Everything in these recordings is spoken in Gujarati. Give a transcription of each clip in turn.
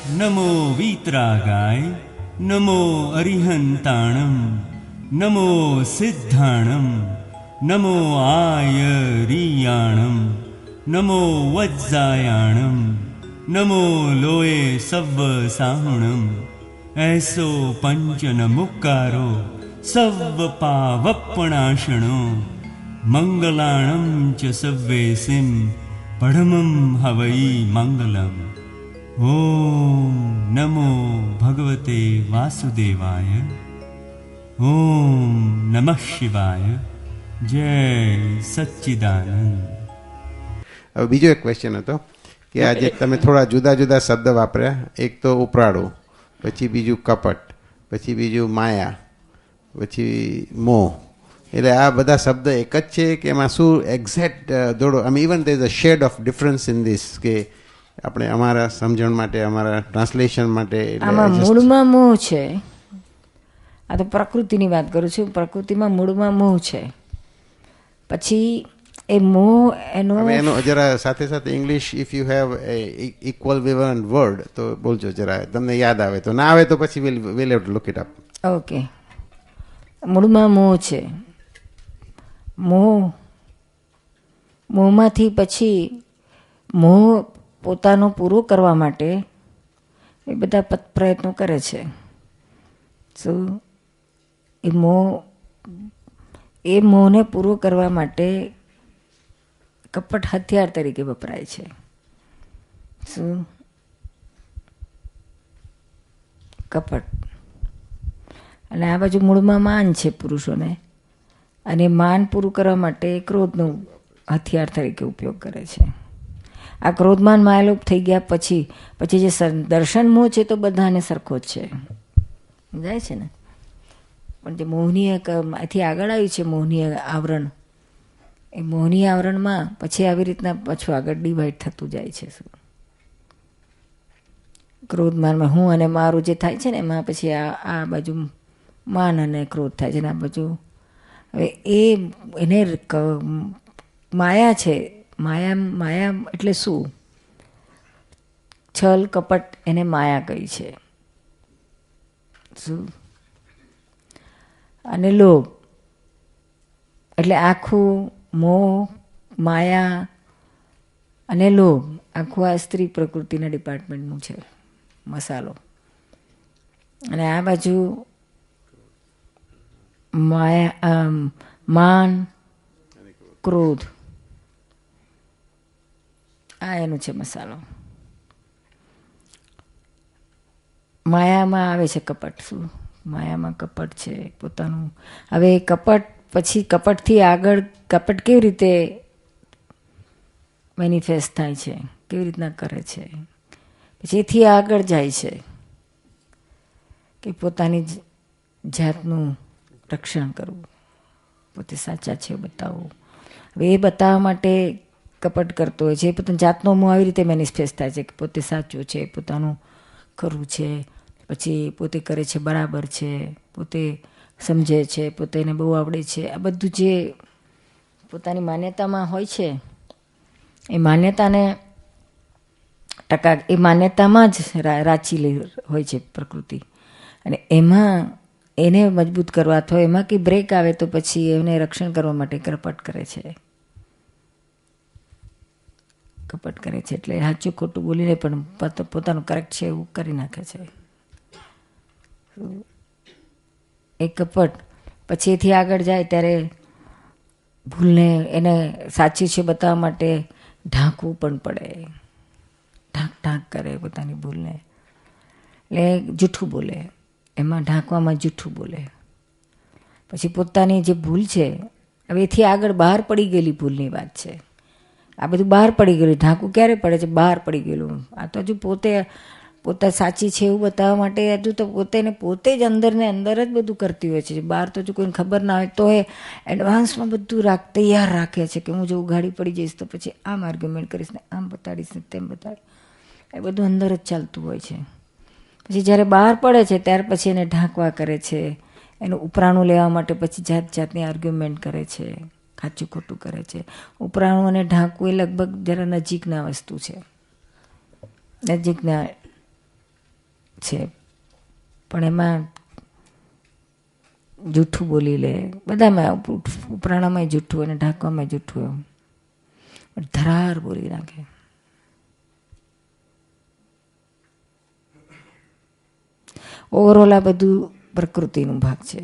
નમો વીતરાગાય, નમો અરિહંતાણમ, નમો સિદ્ધાણમ, નમો આયરિયાણમ, નમો વજ્જાયાણમ, નમો લોએ સવ્વ સાહુણમ, એસો પંચન મુક્કારો સવ્વ પાવપણાશણો, મંગલાણમ ચ સવ્વેસિમ પડમમ હવૈ મંગલમ. ઓમ નમો ભગવતે વાસુદેવાય. ઓમ નમઃ શિવાય. જય સચ્ચિદાનંદ. હવે બીજો એક ક્વેશ્ચન હતો કે આજે તમે થોડા જુદા જુદા શબ્દ વાપર્યા. એક તો ઉપરાળું, પછી બીજું કપટ, પછી બીજું માયા, પછી મોહ. એટલે આ બધા શબ્દ એક જ છે કે એમાં શું એક્ઝેક્ટ દોડો? આમ even there is a shade of difference in this કે આપણે અમારા સમજણ માટે, અમારા ટ્રાન્સલેશન માટે. આમાં મૂળમાં મોહ છે. આ તો પ્રકૃતિની વાત કરું છું. પ્રકૃતિમાં મૂળમાં મોહ છે. પછી એ મોહ એનો જરા સાથે સાથે English if you have equal વિવન વર્ડ તો બોલજો જરા, તમને યાદ આવે તો. ના આવે તો પછી we'll have to look it up. Okay. મૂળમાં મોહ છે. મોહમાંથી પછી મોહ પોતાનો પૂરો કરવા માટે એ બધા પ્રયત્નો કરે છે. શું એ મોહને પૂરો કરવા માટે કપટ હથિયાર તરીકે વપરાય છે. શું કપટ. અને આ બાજુ મૂળમાં માન છે પુરુષોને, અને માન પૂરું કરવા માટે ક્રોધનો હથિયાર તરીકે ઉપયોગ કરે છે. આ ક્રોધમાન માયાલોપ થઈ ગયા પછી જે દર્શન મોહ છે તો બધાને સરખો જ છે, સમજાય છે ને. પણ જે મોહની અહીંથી આગળ આવ્યું છે મોહની આવરણ, એ મોહની આવરણમાં પછી આવી રીતના પાછું આગળ ડિવાઈડ થતું જાય છે. શું ક્રોધમાનમાં હું અને મારું જે થાય છે ને, એમાં પછી આ બાજુ માન અને ક્રોધ થાય છે ને આ બાજુ. હવે એને માયા છે. માયા એટલે શું? છલ કપટ એને માયા કહી છે. શું? અને લોભ એટલે આખું મોહ, માયા અને લોભ આખું આ સ્ત્રી પ્રકૃતિના ડિપાર્ટમેન્ટનું છે મસાલો. અને આ બાજુ માયા, માન, ક્રોધ, આ એનું છે મસાલો. માયામાં આવે છે કપટ. શું? માયામાં કપટ છે પોતાનું. હવે કપટ પછી કપટથી આગળ કપટ કેવી રીતે મેનિફેસ્ટ થાય છે, કેવી રીતના કરે છે, પછી એથી આગળ જાય છે કે પોતાની જાતનું રક્ષણ કરવું, પોતે સાચા છે બતાવવું. હવે એ બતાવવા માટે કપટ કરતો હોય છે. પોતાની જાતનો મોહ આવી રીતે મેનિફેસ્ટ થાય છે કે પોતે સાચું છે, પોતાનું ખરું છે, પછી પોતે કરે છે બરાબર છે, પોતે સમજે છે, પોતે એને બહુ આવડે છે. આ બધું જે પોતાની માન્યતામાં હોય છે, એ માન્યતામાં જ રાચી હોય છે પ્રકૃતિ. અને એમાં એને મજબૂત કરવા અથવા એમાં કંઈ બ્રેક આવે તો પછી એને રક્ષણ કરવા માટે કપટ કરે છે. કપટ કરે છે એટલે સાચું ખોટું બોલીને પણ પોતાનું કરેક્ટ છે એવું કરી નાખે છે. એ કપટ પછી એથી આગળ જાય ત્યારે ભૂલને એને સાચી છે બતાવવા માટે ઢાંકવું પણ પડે. ઢાંક કરે પોતાની ભૂલને, એટલે જૂઠું બોલે. એમાં ઢાંકવામાં જૂઠું બોલે. પછી પોતાની જે ભૂલ છે, હવે એથી આગળ બહાર પડી ગયેલી ભૂલની વાત છે. આ બધું બહાર પડી ગયેલું. ઢાંકું ક્યારે પડે છે? બહાર પડી ગયેલું. આ તો હજુ પોતે સાચી છે એવું બતાવવા માટે હજુ તો પોતે જ અંદર ને અંદર જ બધું કરતી હોય છે. બહાર તો જો કોઈને ખબર ના હોય તો એ એડવાન્સમાં બધું તૈયાર રાખે છે કે હું જો ઉઘાડી પડી જઈશ તો પછી આમ આર્ગ્યુમેન્ટ કરીશ ને આમ બતાડીશ ને તેમ બતાડીશ. એ બધું અંદર જ ચાલતું હોય છે. પછી જ્યારે બહાર પડે છે ત્યાર પછી એને ઢાંકવા કરે છે, એનું ઉપરાણું લેવા માટે પછી જાતની આર્ગ્યુમેન્ટ કરે છે, સાચું ખોટું કરે છે. ઉપરાણું અને ઢાંકવું એ લગભગ જરા નજીકના વસ્તુ છે. નજીકના છે, પણ એમાં જૂઠું બોલી લે, બધામાં ઉપરાણામાં જૂઠું અને ઢાંકવામાં જૂઠું, એમ ધરાર બોલી નાખે. ઓવરઓલ આ બધું પ્રકૃતિનું ભાગ છે.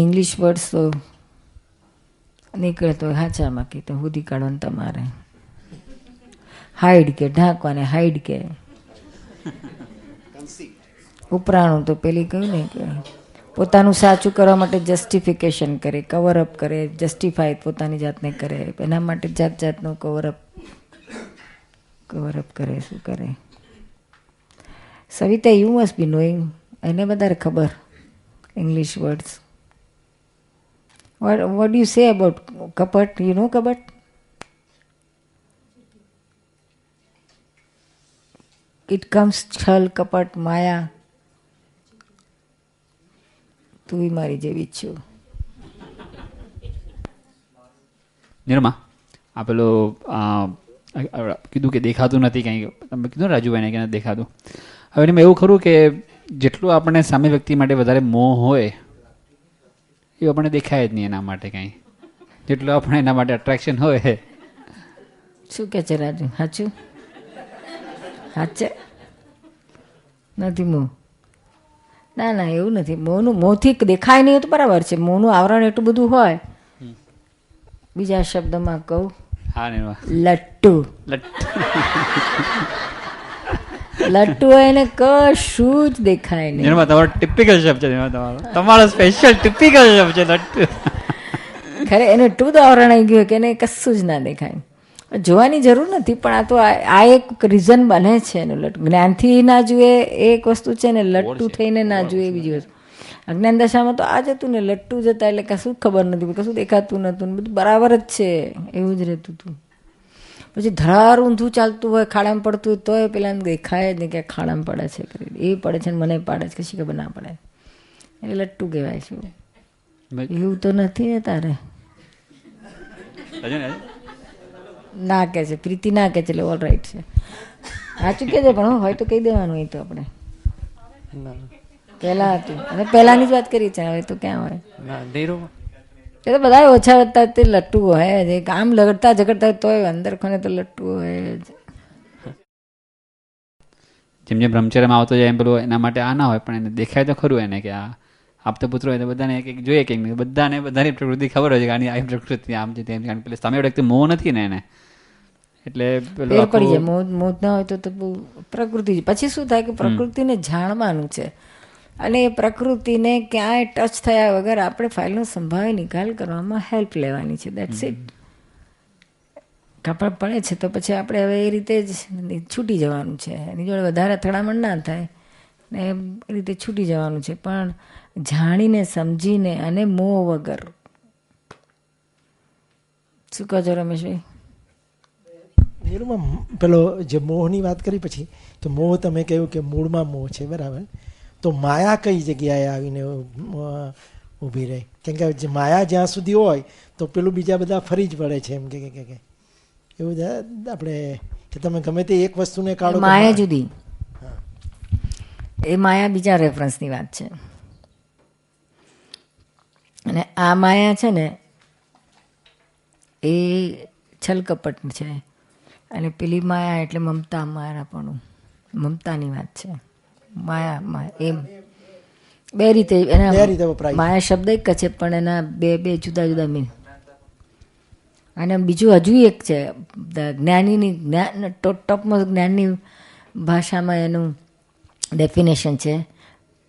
ઇંગ્લિશ વર્ડ્સ તો નીકળે તો હાચામાં કે તો સુધી કાઢવાનું તમારે. હાઈડ કે ઢાંકવાને હાઈડ કે, ઉપરાણું તો પેલી કહ્યું ને કે પોતાનું સાચું કરવા માટે જસ્ટિફિકેશન કરે, કવરઅપ કરે, જસ્ટિફાય પોતાની જાતને કરે, એના માટે જાત જાતનું કવરઅપ કરે. શું કરે? Savita, you must be knowing, એને વધારે ખબર English words. What do you say about kapat? You know kapat? It comes chal, kapat, maya. તું મારી જેવી જ છું. નિરમા, આ પેલું કીધું કે દેખાતું નથી કંઈ, તમે કીધું રાજુભાઈને કે નથી દેખાતું. હવે એમાં એવું ખરું કે જેટલું આપણને સામે વ્યક્તિ માટે વધારે મોહ હોય એ આપણને દેખાય જ નહીં એના માટે કંઈ, જેટલું આપણે એના માટે અટ્રેક્શન હોય. શું કે છે રાજુ? સાચું? સાચે નથી મોહ? ના ના, એવું નથી. મોહનું મોંથી દેખાય નહીં તો બરાબર છે, મોહનું આવરણ એટલું બધું હોય. બીજા શબ્દમાં કહું, હા નિર્મા, લટ્ટુ. લટ્ટુ હોય ને કશું જ દેખાય નહીં. નિર્મા, તમારો ટિપિકલ શબ્દ છે, તમારો સ્પેશિયલ ટિપિકલ શબ્દ છે લટ્ટુ. ખરે એનું એટલું બધું આવરણ આવી ગયું કે એને કશું જ ના દેખાય. જોવાની જરૂર નથી, પણ આ તો આ એક રીઝન બને છે એનું. લટ્ટુ જ્ઞાનથી ના જુએ એ એક વસ્તુ છે ને, લટ્ટુ થઈને ના જુએ એ બીજી વસ્તુ. અજ્ઞાન દશામાં તો આ જતું ને લટ્ટુ જતા, એટલે કશું ખબર નથી, કશું દેખાતું નતું, બધું બરાબર જ છે, એવું જ રહેતું હતું. પછી ધરાર ઊંધું ચાલતું હોય, ખાડામાં પડતું હોય તોય પેલા દેખાય જ નહીં કે ખાડામાં પડે છે, એ પડે છે ને મને પાડે છે, કશી ખબર ના પડે, એ લટ્ટુ કહેવાય છે. એવું તો નથી ને તારે? ના કે છે પ્રીતિ, ના કે છે, એટલે ઓલ રાઈટ છે. સાચું કે છે, પણ હોય તો કહી દેવાનું. એ તો આપણે પહેલા હતું અને પહેલાની જ વાત કરી છે, હવે તો ક્યાં હોય? એ તો બધા ઓછા વધતા તે લટ્ટુ હોય જ. આમ લડતા ઝઘડતા તોય અંદર ખોને તો લટ્ટુ હોય જ. જેમ જેમ બ્રહ્મચર્યમાં આવતો જાય એમ પેલું એના માટે આ ના હોય, પણ એને દેખાય તો ખરું એને કે આ આપતો પુત્ર હોય તો બધાને એક જોઈએ કે બધાની પ્રકૃતિ ખબર હોય છે કે આની આ પ્રકૃતિ આમ છે તેમ. કારણ કે સામે વ્યક્તિ મોહ નથી ને એને, એટલે પેલું પડી જાય. મોહ ના હોય તો બહુ પ્રકૃતિ. પછી શું થાય કે પ્રકૃતિને જાણવાનું છે, અને એ પ્રકૃતિને ક્યાંય ટચ થયા વગર આપણે ફાઇલનો સંભાવે નિકાલ કરવામાં હેલ્પ લેવાની છે. That's it. કાપડ પડે છે તો પછી આપણે હવે એ રીતે જ છૂટી જવાનું છે. એની જોડે વધારે અથડામણ ના થાય ને એ રીતે છૂટી જવાનું છે, પણ જાણીને સમજીને અને મોહ વગર. શું કહો છો રમેશભાઈ? નિરૂમાં પેલો જે મોહની વાત કરી પછી, તો મોહ તમે કહ્યું કે મૂળમાં મોહ છે, બરાબર. તો માયા કઈ જગ્યાએ આવીને ઊભી રહે? કેમ કે જે માયા જ્યાં સુધી હોય તો પેલું બીજા બધા ફરી જ પડે છે, એમ કે એવું આપણે કે તમે ગમે તે એક વસ્તુને કાઢો. માયા જુદી, એ માયા બીજા રેફરન્સની વાત છે, અને આ માયા છે ને એ છલકપટ છે, અને પેલી માયા એટલે મમતા, મારાપણું, મમતાની વાત છે. માયા એમ બે રીતે એના માયા શબ્દ એક છે, પણ એના બે જુદા જુદા મીન. અને બીજું હજુ એક છે જ્ઞાનીની, ટોપમાં જ્ઞાનની ભાષામાં એનું ડેફિનેશન છે.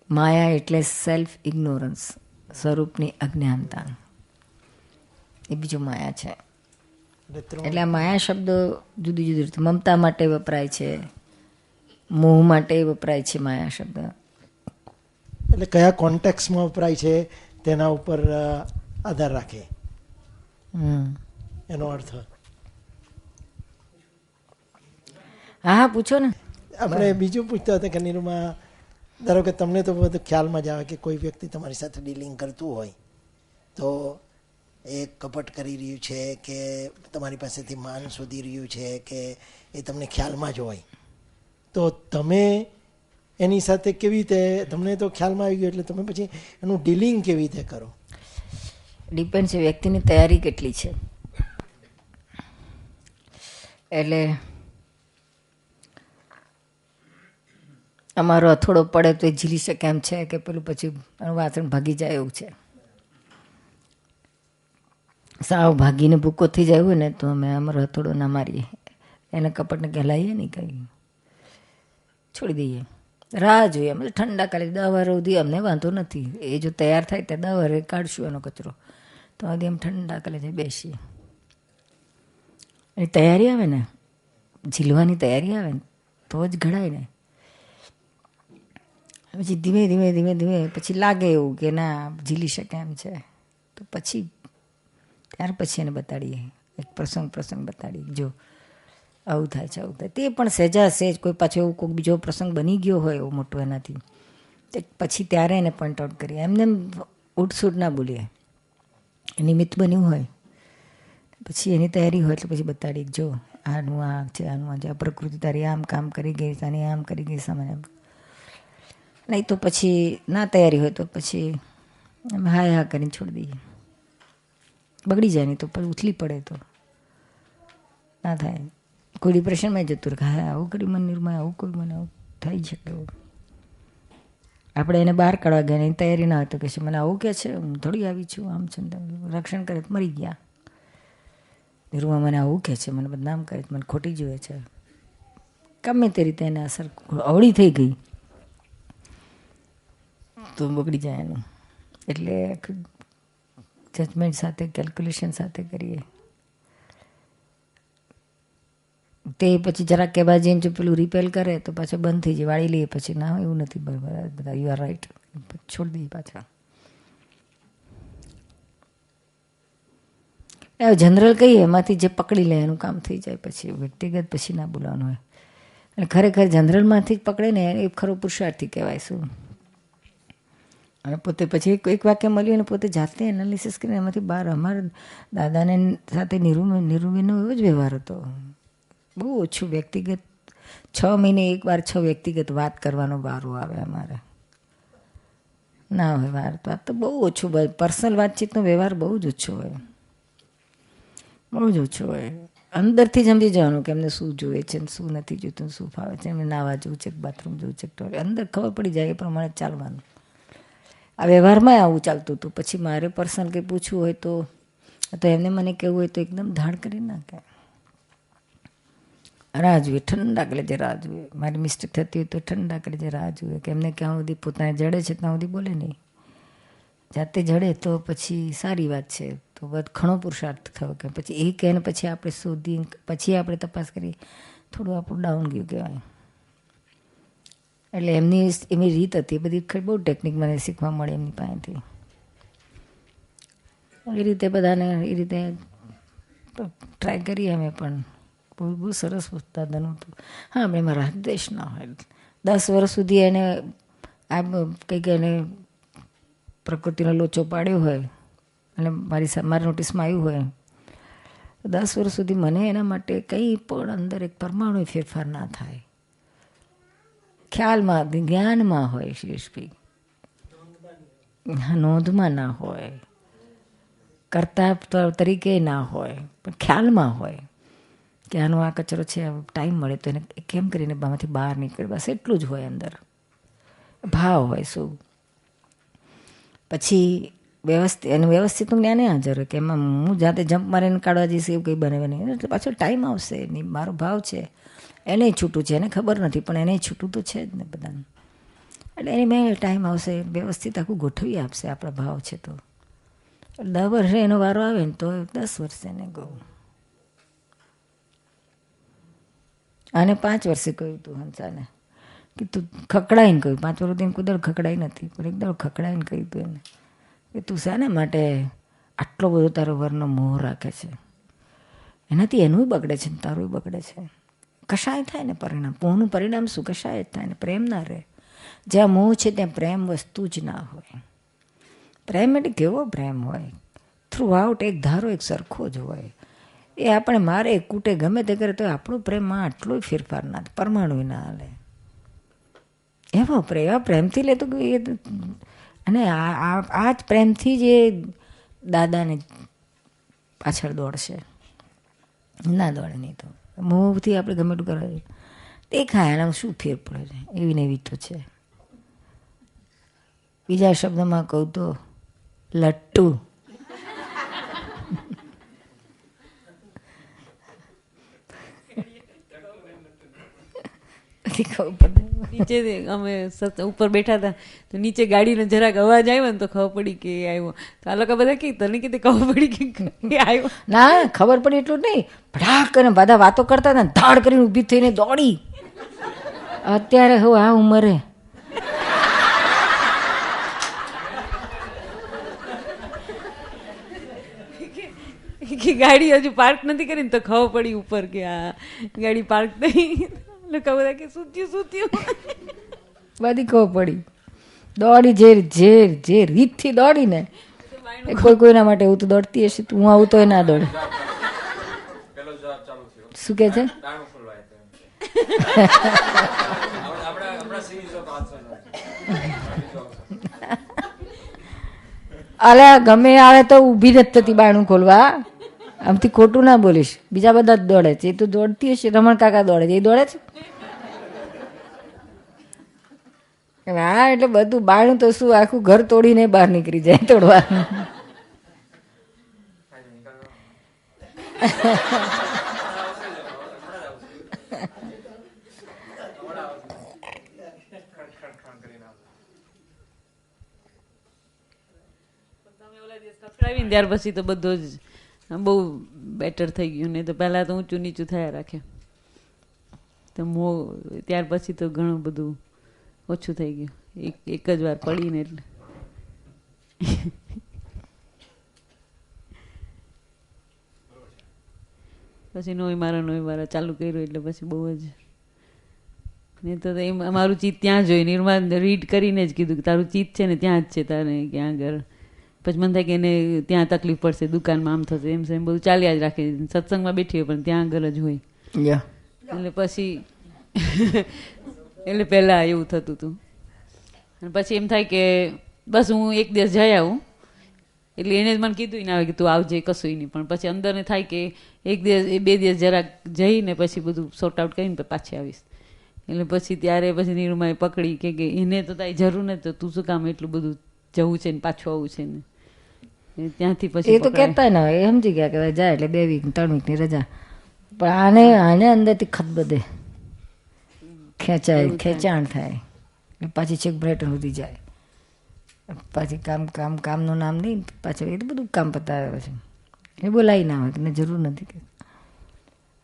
માયા એટલે સેલ્ફ ઇગ્નોરન્સ, સ્વરૂપની અજ્ઞાનતા, એ બીજું માયા છે. એટલે આ માયા શબ્દ જુદી જુદી રીતે મમતા માટે વપરાય છે, મોહ માટે વપરાય છે માયા શબ્દ. એટલે કયા કોન્ટેક્સમાં વપરાય છે તેના ઉપર આધાર રાખે એનો અર્થ. હા પૂછો ને. આપણે બીજું પૂછતા હતા કે નિરૂમાં, ધારો કે તમને તો બધું ખ્યાલમાં જ આવે કે કોઈ વ્યક્તિ તમારી સાથે ડીલિંગ કરતું હોય તો એ કપટ કરી રહ્યું છે કે તમારી પાસેથી માન શોધી રહ્યું છે કે એ તમને ખ્યાલમાં જ હોય, તો તમે એની સાથે કેવી રીતે, તમને તો ખ્યાલમાં આવી ગયું એટલે તમે પછી એનું ડીલિંગ કેવી રીતે કરો? ડિપેન્ડ છે વ્યક્તિની તૈયારી કેટલી છે. એટલે અમારો અથોડો પડે તો એ ઝીલી શકે એમ છે કે પેલું પછી વાસણ ભાગી જાય એવું છે. સાવ ભાગીને ભૂકો થઈ જાય હોય ને તો અમે અમારો અથોડો ના મારીએ, એને કપટને કહેલાઈએ નહીં, કંઈ છોડી દઈએ. રાહ જોઈએ અમે ઠંડા કાલે 10 વાર સુધી અમને વાંધો નથી. એ જો તૈયાર થાય ત્યાં 10 વારે કાઢશું એનો કચરો, તો હજી એમ ઠંડા કાલે જઈ બેસીએ. એની તૈયારી આવે ને, ઝીલવાની તૈયારી આવે ને તો જ ઘડાય ને. પછી ધીમે ધીમે ધીમે ધીમે પછી લાગે એવું કે ના ઝીલી શકે એમ છે, તો પછી ત્યાર પછી એને બતાડીએ, એક પ્રસંગ બતાડીએ, જો આવું થાય છે આવું થાય. તે પણ સહેજા સહેજ કોઈ પાછો એવું કોઈ બીજો પ્રસંગ બની ગયો હોય એવું મોટો એનાથી, પછી ત્યારે એને પોઈન્ટ આઉટ કરીએ. એમને ઉઠસૂટ ના બોલીએ, નિમિત્ત બન્યું હોય પછી એની તૈયારી હોય એટલે પછી બતાડીએ, જો આનું આ છે, આનું આ છે, આ પ્રકૃતિ તારી આમ કામ કરી ગઈ, તાની આમ કરી ગઈ સામાન્ય. નહીં તો પછી ના તૈયારી હોય તો પછી અમે હા કરીને છોડી દઈએ. બગડી જાય નહીં તો પછી ઉથલી પડે તો ના થાય. કોઈ ડિપ્રેશનમાં જતું રહે, હા આવું કર્યું મને નિર્મય, આવું કોઈ મને આવું થઈ શકે. એવું આપણે એને બહાર કાઢવા ગયા એની તૈયારી ના હોય તો કહે મને આવું કે છે, હું થોડી આવી છું, આમ છે, રક્ષણ કરે તો મરી ગયા. નિર્મા મને આવું કે છે, મને બદનામ કરે, મને ખોટી જોઈએ છે, ગમે તે રીતે એને અસર અવળી થઈ ગઈ તો બગડી જાય એનું. એટલે જજમેન્ટ સાથે કેલ્ક્યુલેશન સાથે કરીએ. તે પછી જરાક કહેવા જઈને જો પેલું રિપેલ કરે તો પાછો બંધ થઈ જાય, વાળી લઈએ પછી ના એવું નથી બરાબર, બધા યુ આર રાઈટ, છોડી દઈએ પાછા. જનરલ કહીએ એમાંથી જે પકડી લે એનું કામ થઈ જાય, પછી વ્યક્તિગત પછી ના બોલવાનું હોય. અને ખરેખર જનરલમાંથી જ પકડે ને એ ખરો પુરુષાર્થી કહેવાય. શું અને પોતે પછી એક વાક્ય મળ્યું અને પોતે જાતે એનાલિસિસ કરીને એમાંથી બહાર. અમારા દાદાને સાથે નિરૂબેનનો એવો જ વ્યવહાર હતો, બહુ ઓછું વ્યક્તિગત. 6 મહિને એક વાર 6 વ્યક્તિગત વાત કરવાનો વારો આવે, અમારે ના હોય વાર. તો આ તો બહુ ઓછું, પર્સનલ વાતચીતનો વ્યવહાર બહુ જ ઓછો હોય, બહુ જ ઓછો હોય. અંદરથી જ સમજી જવાનું કે એમને શું જોઈએ છે ને શું નથી જોઈતું, શું ફાવે છે, એમને નાવા જવું છે, બાથરૂમ જવું છે, ટોયલેટ, અંદર ખબર પડી જાય એ પ્રમાણે ચાલવાનું. આ વ્યવહારમાં આવું ચાલતું હતું. પછી મારે પર્સનલ કંઈ પૂછવું હોય તો એમને મને કહેવું હોય તો એકદમ ધાડ કરી નાખે. રાહ જોઈએ, ઠંડા કલેજે રાહ જોઈએ. મારી મિસ્ટેક થતી હોય તો ઠંડા કલેજે રાહ જોઈએ કે એમને ક્યાં સુધી પોતાને જડે છે ત્યાં સુધી બોલે નહીં. જાતે જડે તો પછી સારી વાત છે, તો ઘણો પુરુષાર્થ થયો કે પછી એ કહે ને પછી આપણે શોધી પછી આપણે તપાસ કરી, થોડું આપણું ડાઉન ગયું કહેવાય. એટલે એમની રીત હતી બધી, બહુ ટેકનિક મને શીખવા મળે એમની પાસેથી. એ રીતે બધાને એ રીતે ટ્રાય કરીએ અમે પણ. બહુ સરસ દાદાનું હતું. હા, એમાં રાગદ્વેષ ના હોય. 10 વર્ષ સુધી એને આ કંઈક એને પ્રકૃતિનો લોચો પાડ્યો હોય અને મારી નોટિસમાં આવ્યું હોય, 10 વર્ષ સુધી મને એના માટે કંઈ પણ અંદર એક પરમાણુ ફેરફાર ના થાય. ખ્યાલમાં જ્ઞાનમાં હોય, શિરીષભાઈ, નોંધમાં ના હોય, કરતા તરીકે ના હોય, પણ ખ્યાલમાં હોય કે આનો આ કચરો છે, ટાઈમ મળે તો એને કેમ કરીને આમાંથી બહાર નીકળે, બસ એટલું જ હોય અંદર. ભાવ હોય શું. પછી વ્યવસ્થિતનું જ્ઞાન હાજર હોય કે એમાં હું જાતે જમ્પ મારીને કાઢવા જઈશ એવું કંઈ બને નહીં. એટલે પાછો ટાઈમ આવશે. નહીં મારો ભાવ છે એને છૂટું છે, એને ખબર નથી પણ એને છૂટું તો છે જ ને બધાને. એટલે એની મેં ટાઈમ આવશે, વ્યવસ્થિત આખું ગોઠવી આપશે આપણા ભાવ છે તો. 10 વર્ષે એનો વારો આવે ને તો 10 વર્ષે એને કહું. આને 5 વર્ષે કહ્યું તું હંસાને કે તું ખકડાઈને કહ્યું. 5 વર્ષથી કુદર ખકડાઈ નથી પણ એકદમ ખકડાઈને કહ્યું તું એને કે તું શાના માટે આટલો બધો તારો વરનો મોહ રાખે છે, એનાથી એનું બગડે છે ને તારું બગડે છે. કશાય થાય ને પરિણામ, મોહનું પરિણામ શું? કશાય જ થાય ને, પ્રેમ ના રહે. જ્યાં મોહ છે ત્યાં પ્રેમ વસ્તુ જ ના હોય. પ્રેમ એટલે કેવો પ્રેમ હોય? થ્રુ આઉટ એક ધારો એક સરખો જ હોય. એ આપણે મારે કૂટે ગમે તે કરે તો આપણો પ્રેમમાં આટલો ફેરફાર ના થાય, પરમાણુ ના હાલે. એવો પ્રેમ, એવા પ્રેમથી લેતો એ. અને આ જ પ્રેમથી જ એ દાદાને પાછળ દોડશે, ના દોડે નહીં તો. મોહથી આપણે ગમે એટલું કરે દેખાય એનામાં શું ફેર પડે છે, એવી ને એવી તો છે. બીજા શબ્દમાં કહું તો લટ્ટુ. નીચે અમે ઉપર બેઠા હતા તો નીચે ગાડીનો જરાક અવાજ આવ્યો ને તો ખબર પડી કે આવ્યો. તો આ લોકો બધા કે તને કીધે ખબર પડી કે આવ્યો. ના ખબર પડી એટલું નહીં, ભડાક કરીને બધા વાતો કરતા હતા ને ધાડ કરીને ઊભી થઈને દોડી. અત્યારે હું આ ઉંમરે ગાડી હજુ પાર્ક નથી કરીને તો ખબર પડી ઉપર કે આ ગાડી પાર્ક થઈ. લોકો બધા કે સુત્યું સુત્યું બધી ખબર પડી. દોડી જે રીતથી દોડી ને કોઈ કોઈના માટે હું તો દોડતી હશે, હું આવું તો ના દોડે. શું કે છે? અલે ગમે આવે તો ઊભી નથી થતી બાયણું ખોલવા. આમથી ખોટું ના બોલીશ, બીજા બધા જ દોડે છે. એ તો દોડતી હશે, રમણ કાકા દોડે છે, એ દોડે છે. હા એટલે બધું બાયણું તો શું આખું ઘર તોડીને બહાર નીકળી જાય તોડવાનું. ત્યાર પછી તો બધું જ બહુ બેટર થઈ ગયું. નહીં તો પહેલા તો ઊંચું નીચું થયા રાખે. તો ત્યાર પછી તો ઘણું બધું ઓછું થઈ ગયું. એક જ વાર પડીને એટલે પછી નોય મારા ચાલુ કર્યું એટલે પછી બહુ જ. નહીં તો એમ અમારું ચિત્ત ત્યાં જોઈ નિર્મા રીડ કરીને જ કીધું કે તારું ચિત્ત છે ને ત્યાં જ છે, તારે ક્યાં આગળ. પછી મને થાય કે એને ત્યાં તકલીફ પડશે, દુકાનમાં આમ થશે, એમ છે, એમ બધું ચાલ્યા જ રાખે. સત્સંગમાં બેઠી હોય પણ ત્યાં આગળ જ હોય. એટલે પછી એટલે પહેલાં એવું થતું હતું. અને પછી એમ થાય કે બસ હું એક દિવસ જઈ આવું. એટલે એને જ મને કીધું ના આવે કે તું આવજે, કશું નહીં. પણ પછી અંદરને થાય કે એક દિવસ 2 દિવસ જરાક જઈને પછી બધું સોર્ટ આઉટ કરીને પાછી આવીશ. એટલે પછી ત્યારે પછી નિરૂમાએ પકડી કે એને તો તારી જરૂર નથી, તો તું શું કામ એટલું બધું જવું છે ને પાછું આવવું છે ને. ત્યાંથી પછી એ તો કહેતા ના હોય, એ સમજી ગયા કે જાય એટલે 2 વીક 3 વીકની રજા. પણ આને અંદરથી ખતબદે ખેંચાણ થાય. પાછી છેક બ્રેટન સુધી જાય. પાછી કામનું નામ નહીં, પાછું એ તો બધું કામ પતાવે છે. એ બોલાવી ના હોય કે જરૂર નથી કે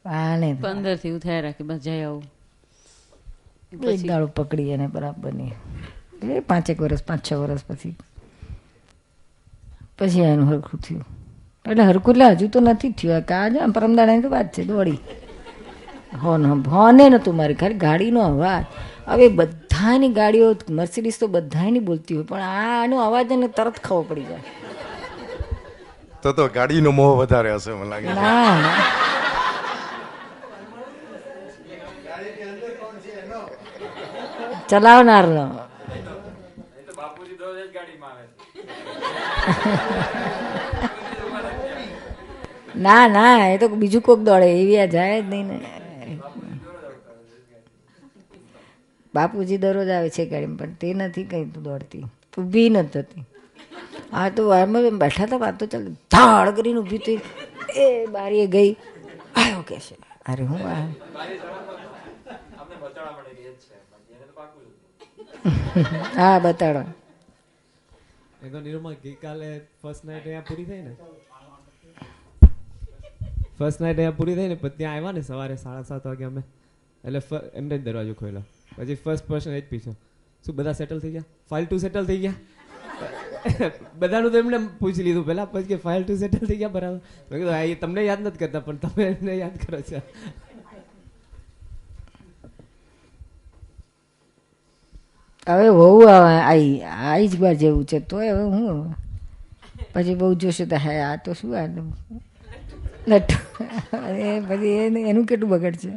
આને 15 થી થયા રાખે બસ જઈ આવું. એક દાડો પકડી અને બરાબર નહીં. એ 5-6 વર્ષ 5-6 વર્ષ પછી એનું હરખું થયું. એટલે હરખું એટલે હજુ તો નથી થયું. કાજ પરમદાડાની તો વાત છે. દોડી હોને નહોતું મારી, ખાલી ગાડીનો અવાજ. હવે બધાની ગાડીઓ મર્સિડીઝ તો બધાની બોલતી હોય, પણ આનો અવાજ એને તરત ખબર પડી જાય. તો ગાડીનો મોહ વધારે હશે મને લાગે. ના ચલાવનારનો ના એ તો બીજું કોક દોડે, એવી જાય જ નહીં ને. બાપુજી દરરોજ આવે છે ગાડીમાં, પણ તે નથી કઈ દોડતી, ઊભી નથી થતી. હા તો વારમાં બેઠા હતા, વાત તો ચાલતી, ધાડ કરીને ઊભી થઈ. એ બારીએ ગઈ, આવ્યો કે છે, અરે હું હા બતાડો. ગઈકાલે ફર્સ્ટ નાઇટ અહીંયા પૂરી થઈ ને, પછી ત્યાં આવ્યા ને સવારે 7:30 વાગે અમે. એટલે એમને જ દરવાજો ખોલ્યો. પછી ફર્સ્ટ પર્સન એ જ પૂછ્યો, શું બધા સેટલ થઈ ગયા? ફાઇલ 2 સેટલ થઈ ગયા? બધાનું તો એમને પૂછી લીધું પહેલા, પછી કે ફાઇલ 2 સેટલ થઈ ગયા બરાબર. મેં કીધું હા, એ તમને યાદ નથી કરતા પણ તમે એમને યાદ કરો છો. હવે વહુ આવી જ વાર જેવું છે તો હવે હું પછી બહુ જોશે તો હે આ તો શું આ લટ્ટુ એ પછી એનું કેટલું બગડશે.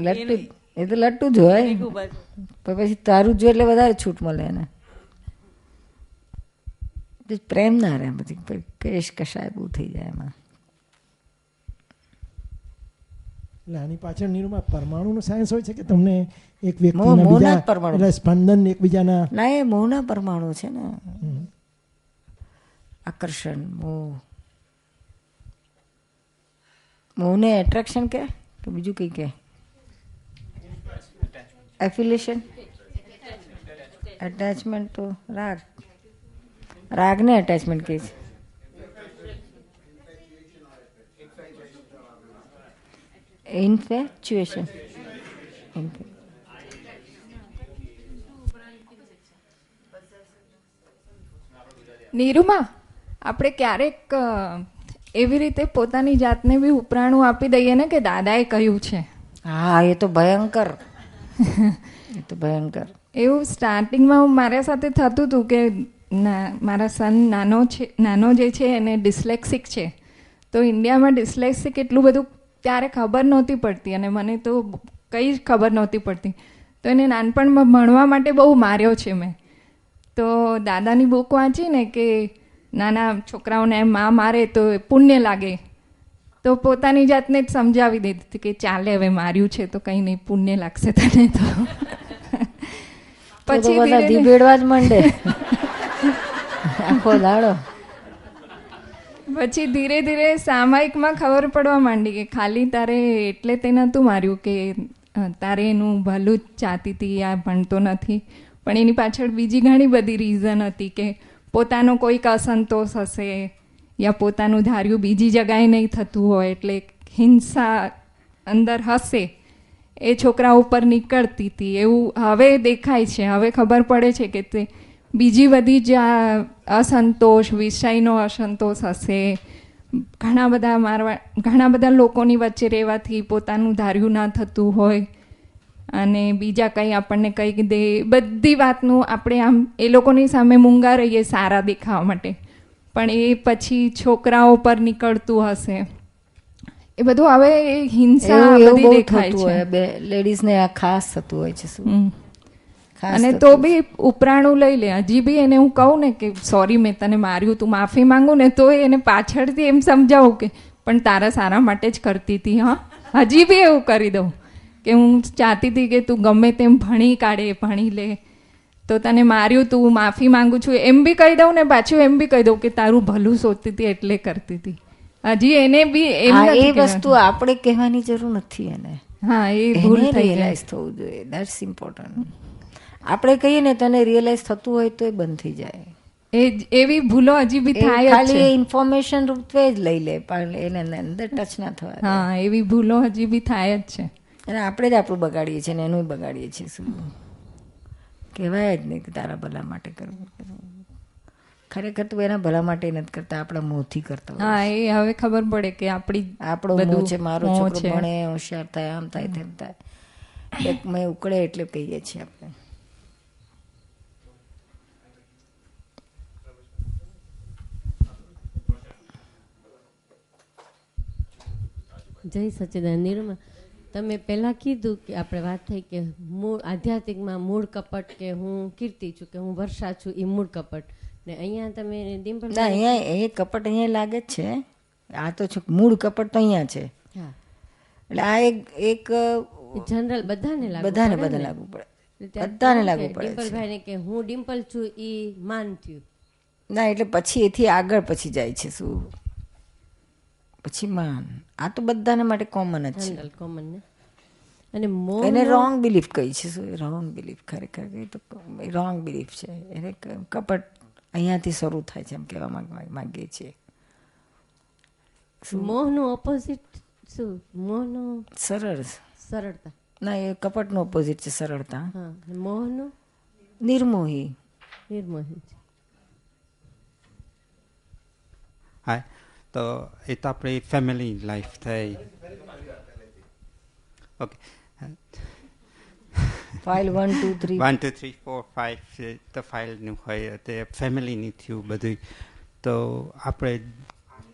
લટ્ટુ એ તો લટ્ટુ જ હોય પણ પછી તારું જો એટલે વધારે છૂટ મળે એને. પ્રેમ ના રહે પછી કેશ કશાય બહુ થઈ જાય એમાં. એટલે આની પાછળ નિરૂમાં પરમાણુનું સાયન્સ હોય છે કે તમને એક વ્યક્તિના બીજા એટલે સ્પંદન એકબીજાના ના એ મોહના પરમાણુ છે ને. આકર્ષણ મોહને એટ્રેક્શન કે બીજું કઈ કે એફિલિએશન એટેચમેન્ટ તો રાગને એટેચમેન્ટ કહે છે. ઇન્ફેચ્યુએશન નીરુમાં આપણે ક્યારેક એવી રીતે પોતાની જાતને બી ઉપરાણું આપી દઈએ ને કે દાદાએ કહ્યું છે. હા એ તો ભયંકર એ તો ભયંકર. એવું સ્ટાર્ટિંગમાં મારા સાથે થતું હતું કે મારા સન નાનો જે છે એને ડિસ્લેક્સિક છે. તો ઇન્ડિયામાં ડિસ્લેક્સિક એટલું બધું ત્યારે ખબર નહોતી પડતી અને મને તો કંઈ જ ખબર નહોતી પડતી. તો એને નાનપણમાં ભણવા માટે બહુ માર્યો છે મેં. તો દાદાની બુક વાંચી ને કે નાના છોકરાઓને માં મારે તો પુણ્ય લાગે. તો પોતાની જાતને જ સમજાવી દીધી કે ચાલે હવે માર્યું છે તો કંઈ નહીં પુણ્ય લાગશે તને. તો પછી ધીબેડવા જ માંડે આખો દાડો. પછી ધીરે ધીરે સામાયિકમાં ખબર પડવા માંડી કે ખાલી તારે એટલે તે નહોતું માર્યું કે તારે એનું ભલું જ ચાહતી હતી, આ ભણતો નથી. પણ એની પાછળ બીજી ઘણી બધી રીઝન હતી કે પોતાનો કોઈક અસંતોષ હશે યા પોતાનું ધાર્યું બીજી જગાએ નહીં થતું હોય એટલે હિંસા અંદર હશે એ છોકરા ઉપર નીકળતી હતી એવું હવે દેખાય છે. હવે ખબર પડે છે કે તે બીજી બધી જ અસંતોષ વિષયનો અસંતોષ હશે. ઘણા બધા લોકોની વચ્ચે રહેવાથી પોતાનું ધાર્યું ના થતું હોય અને બીજા કંઈ આપણને કંઈક દે બધી વાતનું આપણે આમ એ લોકોની સામે મૂંગા રહીએ સારા દેખાવા માટે પણ એ પછી છોકરાઓ પર નીકળતું હશે એ બધું હવે હિંસા બધી દેખાય છે. લેડીઝને આ ખાસ થતું હોય છે શું. અને તો બી ઉપરાણું લઈ લે. હજી બી એને હું કહું ને કે સોરી મેં તને માર્યું તું માફી માંગુ ને તો એને પાછળથી એમ સમજાવું કે પણ તારા સારા માટે જ કરતી હતી. હા હજી બી એવું કરી દઉં કે હું ચાહતી હતી કે તું ગમે તેમ ભણી કાઢે ભણી લે તો તને માર્યું તું માફી માંગુ છું એમ બી કહી દઉં ને પાછું એમ બી કહી દઉં કે તારું ભલું સોચતી હતી એટલે કરતી હતી. હજી એને બી એ વસ્તુ આપણે કહેવાની જરૂર નથી એને. હા એ ભૂલ રિયલાઇઝ થવું જોઈએ. That's important. આપણે કહીએ ને તને રિયલાઇઝ થતું હોય તો એ બંધ થઈ જાય. એવી ભૂલો હજી બી થાય ખાલી ઇન્ફોર્મેશન રૂપે જ લઈ લે પણ એને અંદર ટચ ના થવા. હા એવી ભૂલો હજી બી થાય જ છે અને આપણે જ આપણું બગાડીએ છીએ ને એનું બગાડીએ છીએ. શું કહેવાય જ નહીં કે તારા ભલા માટે કરવું. ખરેખર તો એના ભલા માટે નથી કરતા આપણા મોંથી કરતા. હા એ હવે ખબર પડે કે આપણો મોં છે મારો છોકરો ભણે હોશિયાર થાય આમ થાય તેમ થાય એક મેં ઉકળે એટલે કહીએ છીએ આપણે. જય સચ્ચિદાનંદ. નિરૂમાં તમે પહેલાં કીધું કે આપણે વાત થઈ કે મૂળ આધ્યાત્મિકમાં મૂળ કપટ કે હું કીર્તિ છું કે હું વર્ષા છું એ મૂળ કપટ ને અહીંયા તમે ડિમ્પલ અહીંયા એ કપટ અહીંયા લાગે જ છે. આ તો મૂળ કપટ તો અહીંયા છે. હા એટલે આ એક જનરલ બધાને લાગુ પડે. બધાને લાગુ પડે. ડિમ્પલભાઈને કે હું ડિમ્પલ છું એ માન થયું ના એટલે પછી એથી આગળ પછી જાય છે શું પછી માન. આ તો બધાને માટે કોમન જ છે. કોમન ને અને એને રોંગ બિલીફ કહી છે શું. રોંગ બિલીફ ખરેખર તો રોંગ બિલીફ છે. એને કપટ અહીંયાથી શરૂ થાય છે એમ કહેવા માંગીએ છીએ. મોહનું ઓપોઝિટ શું? મોહનું સરળતા. ના એ કપટનું ઓપોઝિટ છે સરળતા. મોહનું નિર્મોહી. હા તો એ તો આપણી ફેમિલી લાઈફ થઈ. ઓકે ફાઇલ 1 2 3 1 2 3 4 5 તો ફાઇલનું હોય તે ફેમિલીની થયું બધું. તો આપણે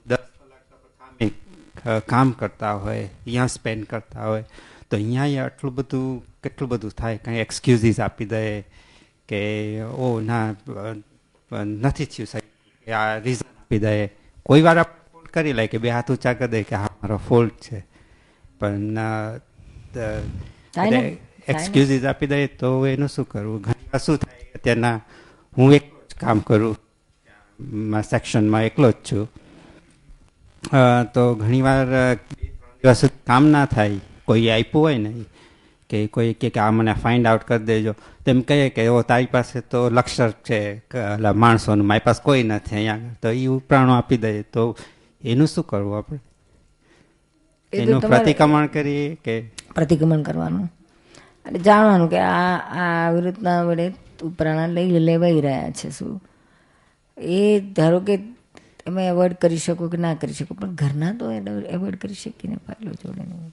10 કલાક તો કામ કરતા હોય, અહીંયા સ્પેન્ડ કરતા હોય, તો અહીંયા આટલું બધું કેટલું બધું થાય, કંઈ એક્સક્યુઝીસ આપી દે કે ઓ ના નથી થયું સાહેબ, આ રીઝન આપી દે. કોઈ વાર આપણે ફોલ્ટ કરી લે કે બે હાથ ઊંચા કરી દે કે હા મારો ફોલ્ટ છે, પણ એક્સક્યુઝીસ આપી દે તો એનું શું કરવું? ઘણી વાર શું થાય, અત્યારના હું એક કામ કરું સેક્શનમાં એકલો જ છું, તો ઘણીવાર દિવસ કામ ના થાય, કોઈ આપ્યું હોય ને કે કોઈ કે આ મને ફાઇન્ડ આઉટ કરી દેજો, તેમ કહે કે ઓ તારી પાસે તો લક્ષર છે માણસોનું, મારી પાસે કોઈ નથી અહીંયા આગળ, તો એ ઉપરાણો આપી દઈએ તો એનું શું કરવું આપણે? એનું પ્રતિક્રમણ કરીએ કે પ્રતિક્રમણ કરવાનું અને જાણવાનું કે આ આવી રીતના વડે ઉપરાણા લઈ લેવાઈ રહ્યા છે. શું એ ધારો કે તમે એવોઇડ કરી શકો કે ના કરી શકો, પણ ઘરના તો એવોઇડ કરી શકીને ફાઇલો જોડે નહીં.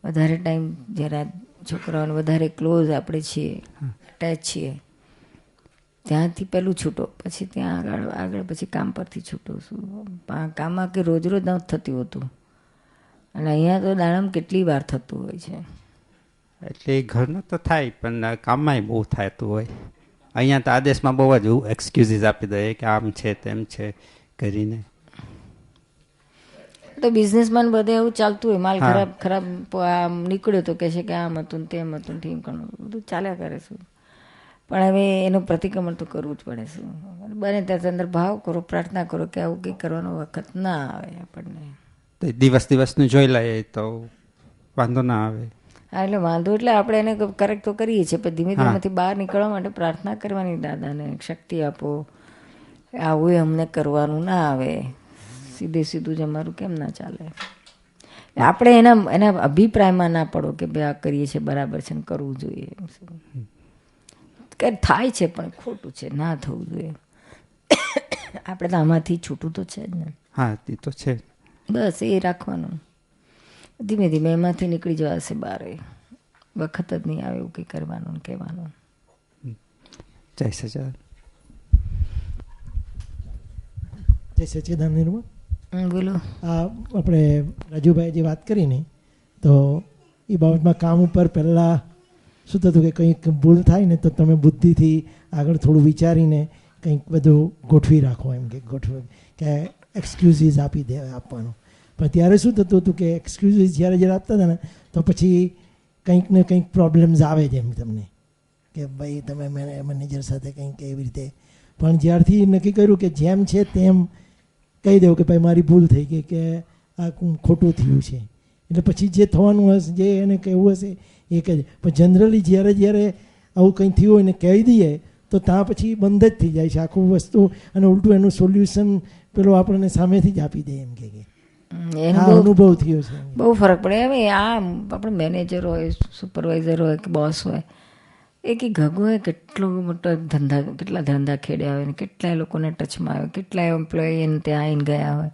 વધારે ટાઈમ જરા છોકરાઓને વધારે ક્લોઝ આપણે છીએ, અટેચ છીએ, ત્યાંથી પહેલું છૂટો, પછી ત્યાં આગળ પછી કામ પરથી છૂટો. શું કામમાં કે રોજ રોજ ન થતું હતું, અને અહીંયા તો દાડમ કેટલી વાર થતું હોય છે. એટલે ઘરનું તો થાય પણ કામમાંય બહુ થતું હોય. અહીંયા તો આદેશમાં બહુ જ એક્સક્યુઝીસ આપી દે કે આમ છે તેમ છે કરીને. તો બિઝનેસમાં બધે એવું ચાલતું હોય, માલ ખરાબ આમ નીકળ્યો તો કહે છે કે આમ હતું ને તેમ હતું ને ઠીક ઘણું બધું ચાલ્યા કરે. શું પણ હવે એનું પ્રતિક્રમણ તો કરવું જ પડે. શું બને ત્યાં અંદર ભાવ કરો, પ્રાર્થના કરો કે આવું કંઈ કરવાનો વખત ના આવે આપણને. દિવસનું જોઈ લઈએ તો વાંધો ના આવે. હા, એટલે વાંધો એટલે આપણે એને કરેક્ટ તો કરીએ છીએ, પણ ધીમે ધીમેથી બહાર નીકળવા માટે પ્રાર્થના કરવાની, દાદાને શક્તિ આપો, આવું અમને કરવાનું ના આવે, સીધું જ અમારું કેમ ના ચાલે. આપણે એના અભિપ્રાયમાં ના પડો કે ભાઈ આ કરીએ છીએ બરાબર છે ને કરવું જોઈએ. કે થાય છે પણ ખોટું છે, ના થવું જોઈએ. આપણે તો આમાંથી છૂટું તો છે જ ને. હા, એ તો છે. બસ એ રાખવાનું, ધીમે ધીમે એમાંથી નીકળી જવાશે બહાર. વખત જ નહીં આવે એવું કંઈ કરવાનું કહેવાનું. જય સચિદાનંદ. જય સચિદાનંદ. બોલો. આ આપણે રાજુભાઈ જે વાત કરી ને, તો એ બાબતમાં કામ ઉપર પહેલાં શું થતું કે કંઈક ભૂલ થાય ને તો તમે બુદ્ધિથી આગળ થોડું વિચારીને કંઈક બધું ગોઠવી રાખો, એમ કે એક્સક્યુઝીસ આપવાનું. પણ ત્યારે શું થતું હતું કે એક્સક્યુઝીસ જ્યારે આપતા હતા ને તો પછી કંઈક ને કંઈક પ્રોબ્લેમ્સ આવે છે એમ તમને કે ભાઈ તમે મેનેજર સાથે કંઈક એવી રીતે. પણ જ્યારથી નક્કી કર્યું કે જેમ છે તેમ કહી દેવું કે ભાઈ મારી ભૂલ થઈ ગઈ કે આ ખોટું થયું છે, એટલે પછી જે થવાનું હશે, જે એને કહેવું હશે એ કહે. પણ જનરલી જ્યારે આવું કંઈ થયું હોય ને કહી દઈએ તો ત્યાં પછી બંધ જ થઈ જાય છે આખું વસ્તુ, અને ઉલટું એનું સોલ્યુશન પેલો આપણને સામેથી જ આપી દે એમ કે અનુભવ થયો છે. બહુ ફરક પડે. હવે આ આપણે મેનેજર હોય, સુપરવાઇઝર હોય કે બોસ હોય, એ કે ગગોએ કેટલો મોટો કેટલા ધંધા ખેડ્યા હોય ને કેટલાય લોકોને ટચમાં આવે, કેટલાય એમ્પ્લોય એને ત્યાં આવીને ગયા હોય,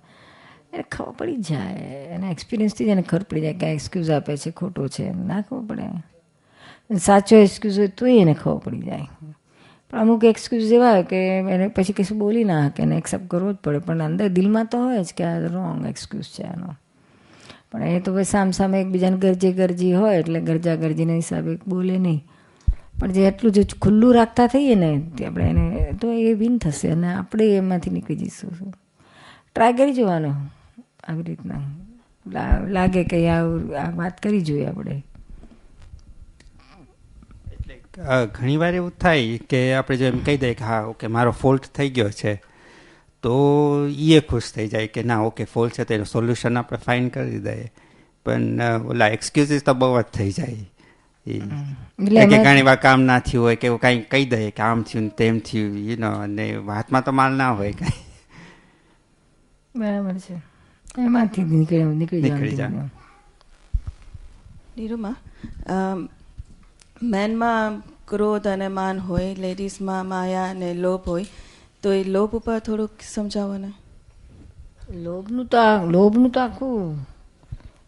એને ખબર પડી જાય, એના એક્સપિરિયન્સથી જ એને ખબર પડી જાય કે આ એક્સક્યુઝ આપે છે ખોટો છે, ના ખબર પડે. સાચો એક્સક્યુઝ હોય તોય એને ખબર પડી જાય. પણ અમુક એક્સક્યુઝ એવા હોય કે એને પછી કશું બોલી ના શકે, એને એક્સેપ્ટ કરવો જ પડે, પણ અંદર દિલમાં તો હોય જ કે આ રોંગ એક્સક્યુઝ છે આનો. પણ એ તો ભાઈ સામે એકબીજાને ગરજી હોય એટલે ગરજીના હિસાબે બોલે નહીં. પણ જે એટલું જો ખુલ્લું રાખતા થઈએ ને તે આપણે એને તો એ વિન થશે અને આપણે એમાંથી નીકળી જઈશું. ટ્રાય કરી જોવાનું આવી રીતના લાગે કે આ વાત કરી જોઈએ આપણે. ઘણી વાર એવું થાય કે આપણે જો એમ કહી દઈએ કે હા ઓકે મારો ફોલ્ટ થઈ ગયો છે, તો એ ખુશ થઈ જાય કે ના ઓકે ફોલ્ટ છે તો એનું સોલ્યુશન આપણે ફાઇન્ડ કરી દઈએ. પણ ઓલા એક્સક્યુઝીસ તો બહુ જ થઈ જાય. ઘણી વાર કામ ના થયું હોય કે એવું કાંઈ કહી દઈએ કે આમ થયું ને તેમ થયું, યુ નો, અને વાતમાં તો માલ ના હોય કાંઈ. બરાબર છે, એમાંથી નીકળી જાય. નીરુમાં, મેનમાં ક્રોધ અને માન હોય, લેડીઝમાં માયા અને લોભ હોય, તો એ લોભ ઉપર થોડુંક સમજાવો ને. લોભનું તો આખું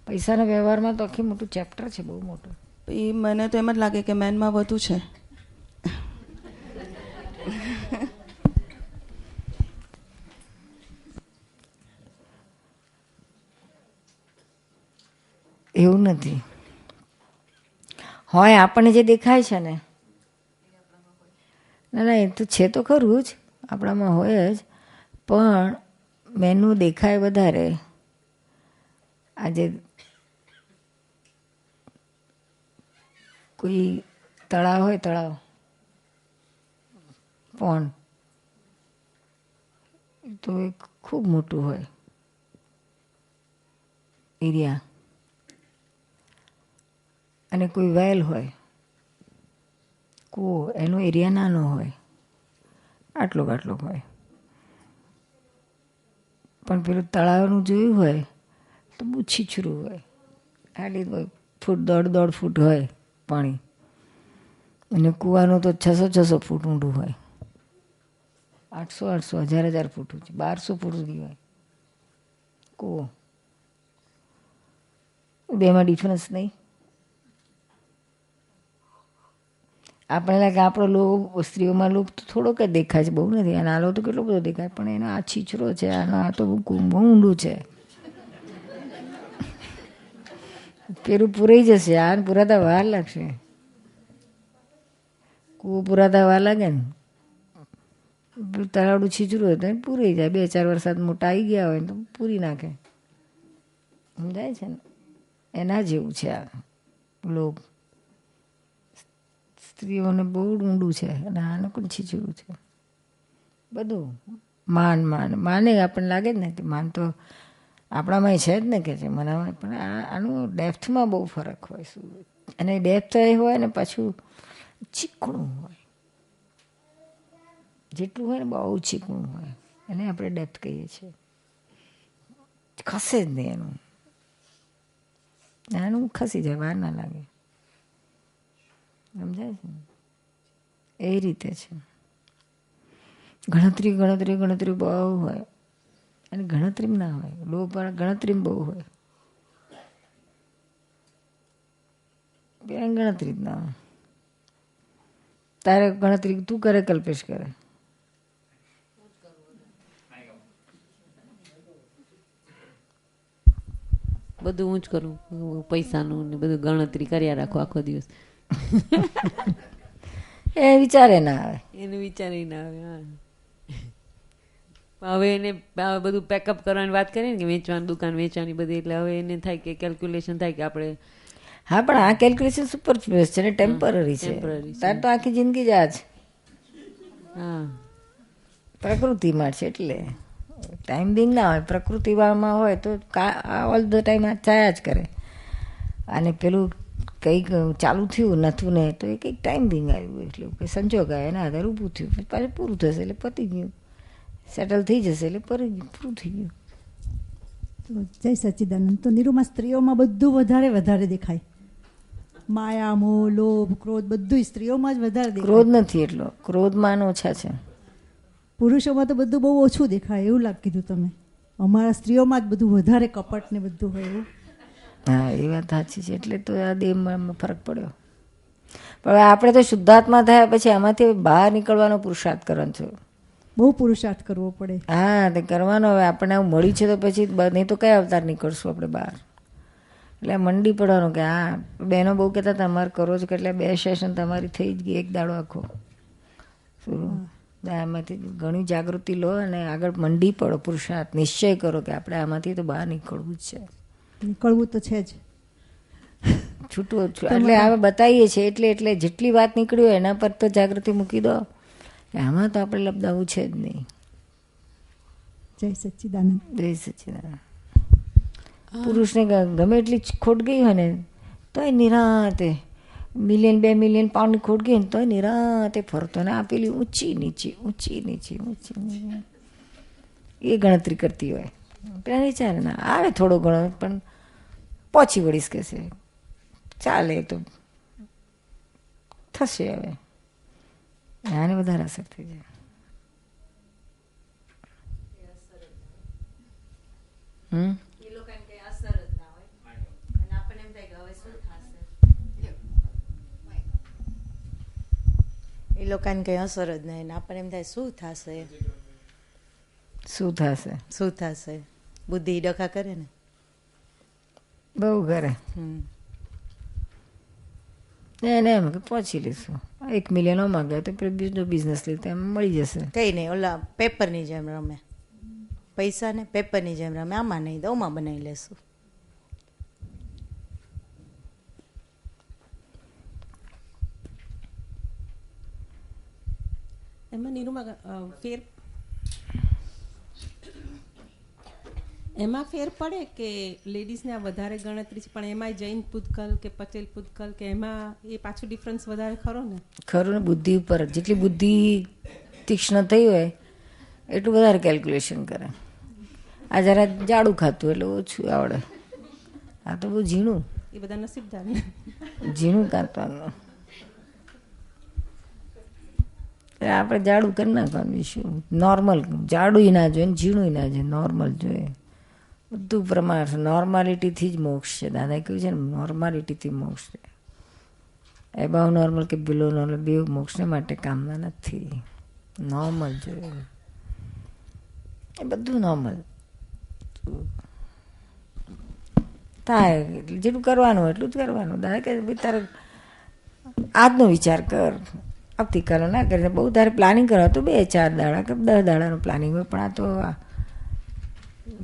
પૈસાના વ્યવહારમાં તો આખી મોટું ચેપ્ટર છે, બહુ મોટું. એ મને તો એમ જ લાગે કે મેનમાં વધુ છે. એવું નથી હોય આપણને જે દેખાય છે ને, ના ના એ તો છે તો ખરું જ, આપણામાં હોય જ, પણ મેનું દેખાય વધારે. આજે કોઈ તળાવ હોય, તળાવ પણ તો એ ખૂબ મોટું હોય એરિયા, અને કોઈ વેલ હોય કૂવો, એનો એરિયા નાનો હોય, આટલો હોય. પણ પેલું તળાવનું જોયું હોય તો બહુ છીછરું હોય, આટલી ફૂટ 1.5 ફૂટ હોય પાણી, અને કૂવાનું તો 600 ફૂટ ઊંડું હોય, 800 1000 ફૂટ ઊંચું, 1200 ફૂટ સુધી હોય કૂવો. બેમાં ડિફરન્સ નહીં. આપણે લાગે આપણો લોક, સ્ત્રીઓમાં લોક તો થોડોક જ દેખાય છે, બહુ નથી. અને આલો તો કેટલો બધો દેખાય, પણ એનો આ છીછરો છે, આનો આ તો બહુ ઊંડું છે. પેલું પૂરાઈ જશે, આ પૂરાતા વાર લાગશે. કૂવો પૂરાતા વાર લાગે ને, પેલું તળાવડું છીછરું હોય તો પૂરાઈ જાય. 2-4 વરસાદ મોટા આવી ગયા હોય તો પૂરી નાખે. સમજાય છે ને? એના જેવું છે આ લોક. સ્ત્રીઓને બહુ ઊંડું છે, અને આને પણ છીછરું છે બધું. માને આપણને લાગે જ ને કે માન તો આપણામાં છે જ ને, કે છે મનામાં, પણ આનું ડેપ્થમાં બહુ ફરક હોય. શું અને ડેપ્થ એ હોય ને પાછું ચીકણું હોય, જેટલું હોય ને બહુ ચીકણું હોય, એને આપણે ડેપ્થ કહીએ છીએ. ખસે જ નહીં એનું ખસી જાય, વાર ના લાગે. સમજાય છે ને? એ રીતે છે. ગણતરી બહુ હોય, અને ગણતરી ના હોય. લોભ ગણતરી બહુ હોય, ગણતરી જ ના હોય. તારે ગણતરી તું કરે, કલ્પેશ કરે. બધું હું જ કરું, પૈસાનું ને બધું ગણતરી કર્યા રાખો આખો દિવસ. એ વિચારે ના આવે, એનું વિચારે ના આવે. હવે એને બધું પેકઅપ કરવાની વાત કરીએ ને, કે વેચવાની, દુકાન વેચવાની બધી, એટલે હવે એને થાય કે કેલ્ક્યુલેશન થાય કે આપણે. હા, પણ આ કેલ્ક્યુલેશન સુપરફ્લુઅસ છે ને, ટેમ્પરરી છે. તાર તો આખી જિંદગી જ આ જ. હા, પ્રકૃતિમાં છે એટલે ટાઈમ બિંગ ના હોય. પ્રકૃતિમાં હોય તો ઓલ ધ ટાઈમ આ ચાયા જ કરે. અને પેલું કંઈક ચાલુ થયું નથું ને, તો એ કંઈક ટાઈમ બિંગ આવ્યું, એટલે કંઈ સંજોગ આવ્યા, એના આધારે ઊભું થયું. પછી પાછું પૂરું થશે એટલે પતી ગયું, સેટલ થઈ જશે એટલે પૂરું થઈ ગયું. જય સચ્ચિદાનંદ. તો નિરૂમાં સ્ત્રીઓમાં બધું વધારે દેખાય. માયા, મોહ, લોભ, ક્રોધ બધું સ્ત્રીઓમાં જ વધારે દેખાય. ક્રોધ નથી એટલો, ક્રોધમાન ઓછા છે. પુરુષોમાં તો બધું બહુ ઓછું દેખાય એવું કીધું તમે. અમારા સ્ત્રીઓમાં જ બધું વધારે કપટ ને બધું હોય એવું. હા, એ વાત સાચી છે. એટલે તો આ દેહમાં ફરક પડ્યો. પણ આપણે તો શુદ્ધાત્મા થયા પછી આમાંથી બહાર નીકળવાનો પુરુષાર્થ કરવાનો છે. બહુ પુરુષાર્થ કરવો પડે. હા, તે કરવાનો. હવે આપણને આવું મળ્યું છે તો પછી નહીં તો કયા અવતાર નીકળશું આપણે બહાર. એટલે મંડી પડવાનું કે હા, બહેનો બહુ કહેતા તમારે કરો છો, એટલે 2 સેશન તમારી થઈ જ ગઈ, એક દાડો આખો. શું આમાંથી ઘણી જાગૃતિ લો અને આગળ મંડી પડો, પુરુષાર્થ નિશ્ચય કરો કે આપણે આમાંથી તો બહાર નીકળવું જ છે. નીકળવું તો છે જ. છૂટવું એટલે હવે બતાવીએ છીએ, એટલે જેટલી વાત નીકળી હોય એના પર તો જાગૃતિ મૂકી દો કે આમાં તો આપણે લબદાવું છે જ નહીં. જય સચ્ચિદાનંદ. જય સચ્ચિદાનંદ. પુરુષને ગમે એટલી ખોટ ગઈ હોય ને તોય નિરાંતે, મિલિયન 2 મિલિયન પાઉન્ડની ખોટ ગઈ ને તોય નિરાંતે ફરતો ને આપેલી ઊંચી નીચે એ ગણતરી કરતી હોય. પેલા વિચારે ના આવે થોડો ઘણો, પણ પહોંચી વળીશ કે છે, ચાલે તો થશે. હવે આને વધારે અસર થઈ જાય. એ લોકોને કંઈ અસર જ નહીં. આપણને એમ થાય શું થશે, શું થશે, શું થશે. બુદ્ધિ ડખા કરે ને, બહુ કરે. એને એમ કે પહોંચી લઈશું, 1 મિલિયન માંગે તો બીજો બિઝનેસ લીધો એમ મળી જશે. કંઈ નહીં, ઓલા પેપરની જેમ રમે, પૈસાને પેપરની જેમ રમે. આમાં નહીં તો ઓમાં બનાવી લેશું. એમાં નીરુમાં એમાં ફેર પડે કે લેડીઝને આ વધારે ગણતરી છે, પણ એમાં જૈન પૂતગલ કે પટેલ પૂતગલ કે એમાં એ પાછું ડિફરન્સ વધારે ખરો ને? ખરું ને, બુદ્ધિ ઉપર. જેટલી બુદ્ધિ તીક્ષ્ણ થઈ હોય એટલું વધારે કેલ્ક્યુલેશન કરે. આ જરા જાડું ખાતું એટલે ઓછું આવડે, આ તો બહુ ઝીણું. એ બધા નસીબદાર ઝીણું કાંતવાનું. આપણે જાડું કરી નાખવાનું. શું નોર્મલ, જાડું ના જોઈએ ને ઝીણું ના જોઈએ, નોર્મલ જોઈએ. બધું પ્રમાણ, નોર્માલિટીથી જ મોક્ષ છે. દાદા કહ્યું છે ને, નોર્માલિટીથી મોક્ષ છે. એબાવ નોર્મલ કે બિલો નોર્મલ બે મોક્ષને માટે કામના નથી. નોર્મલ જોઈએ, એ બધું નોર્મલ થાય. જેટલું કરવાનું એટલું જ કરવાનું. દાદા કહે ભાઈ તારે આજનો વિચાર કર, આવતીકાલે ના કરીને. બહુ તારે પ્લાનિંગ કરવા તો 2-4 દાડા કે 10 દાડાનું પ્લાનિંગ હોય, પણ આ તો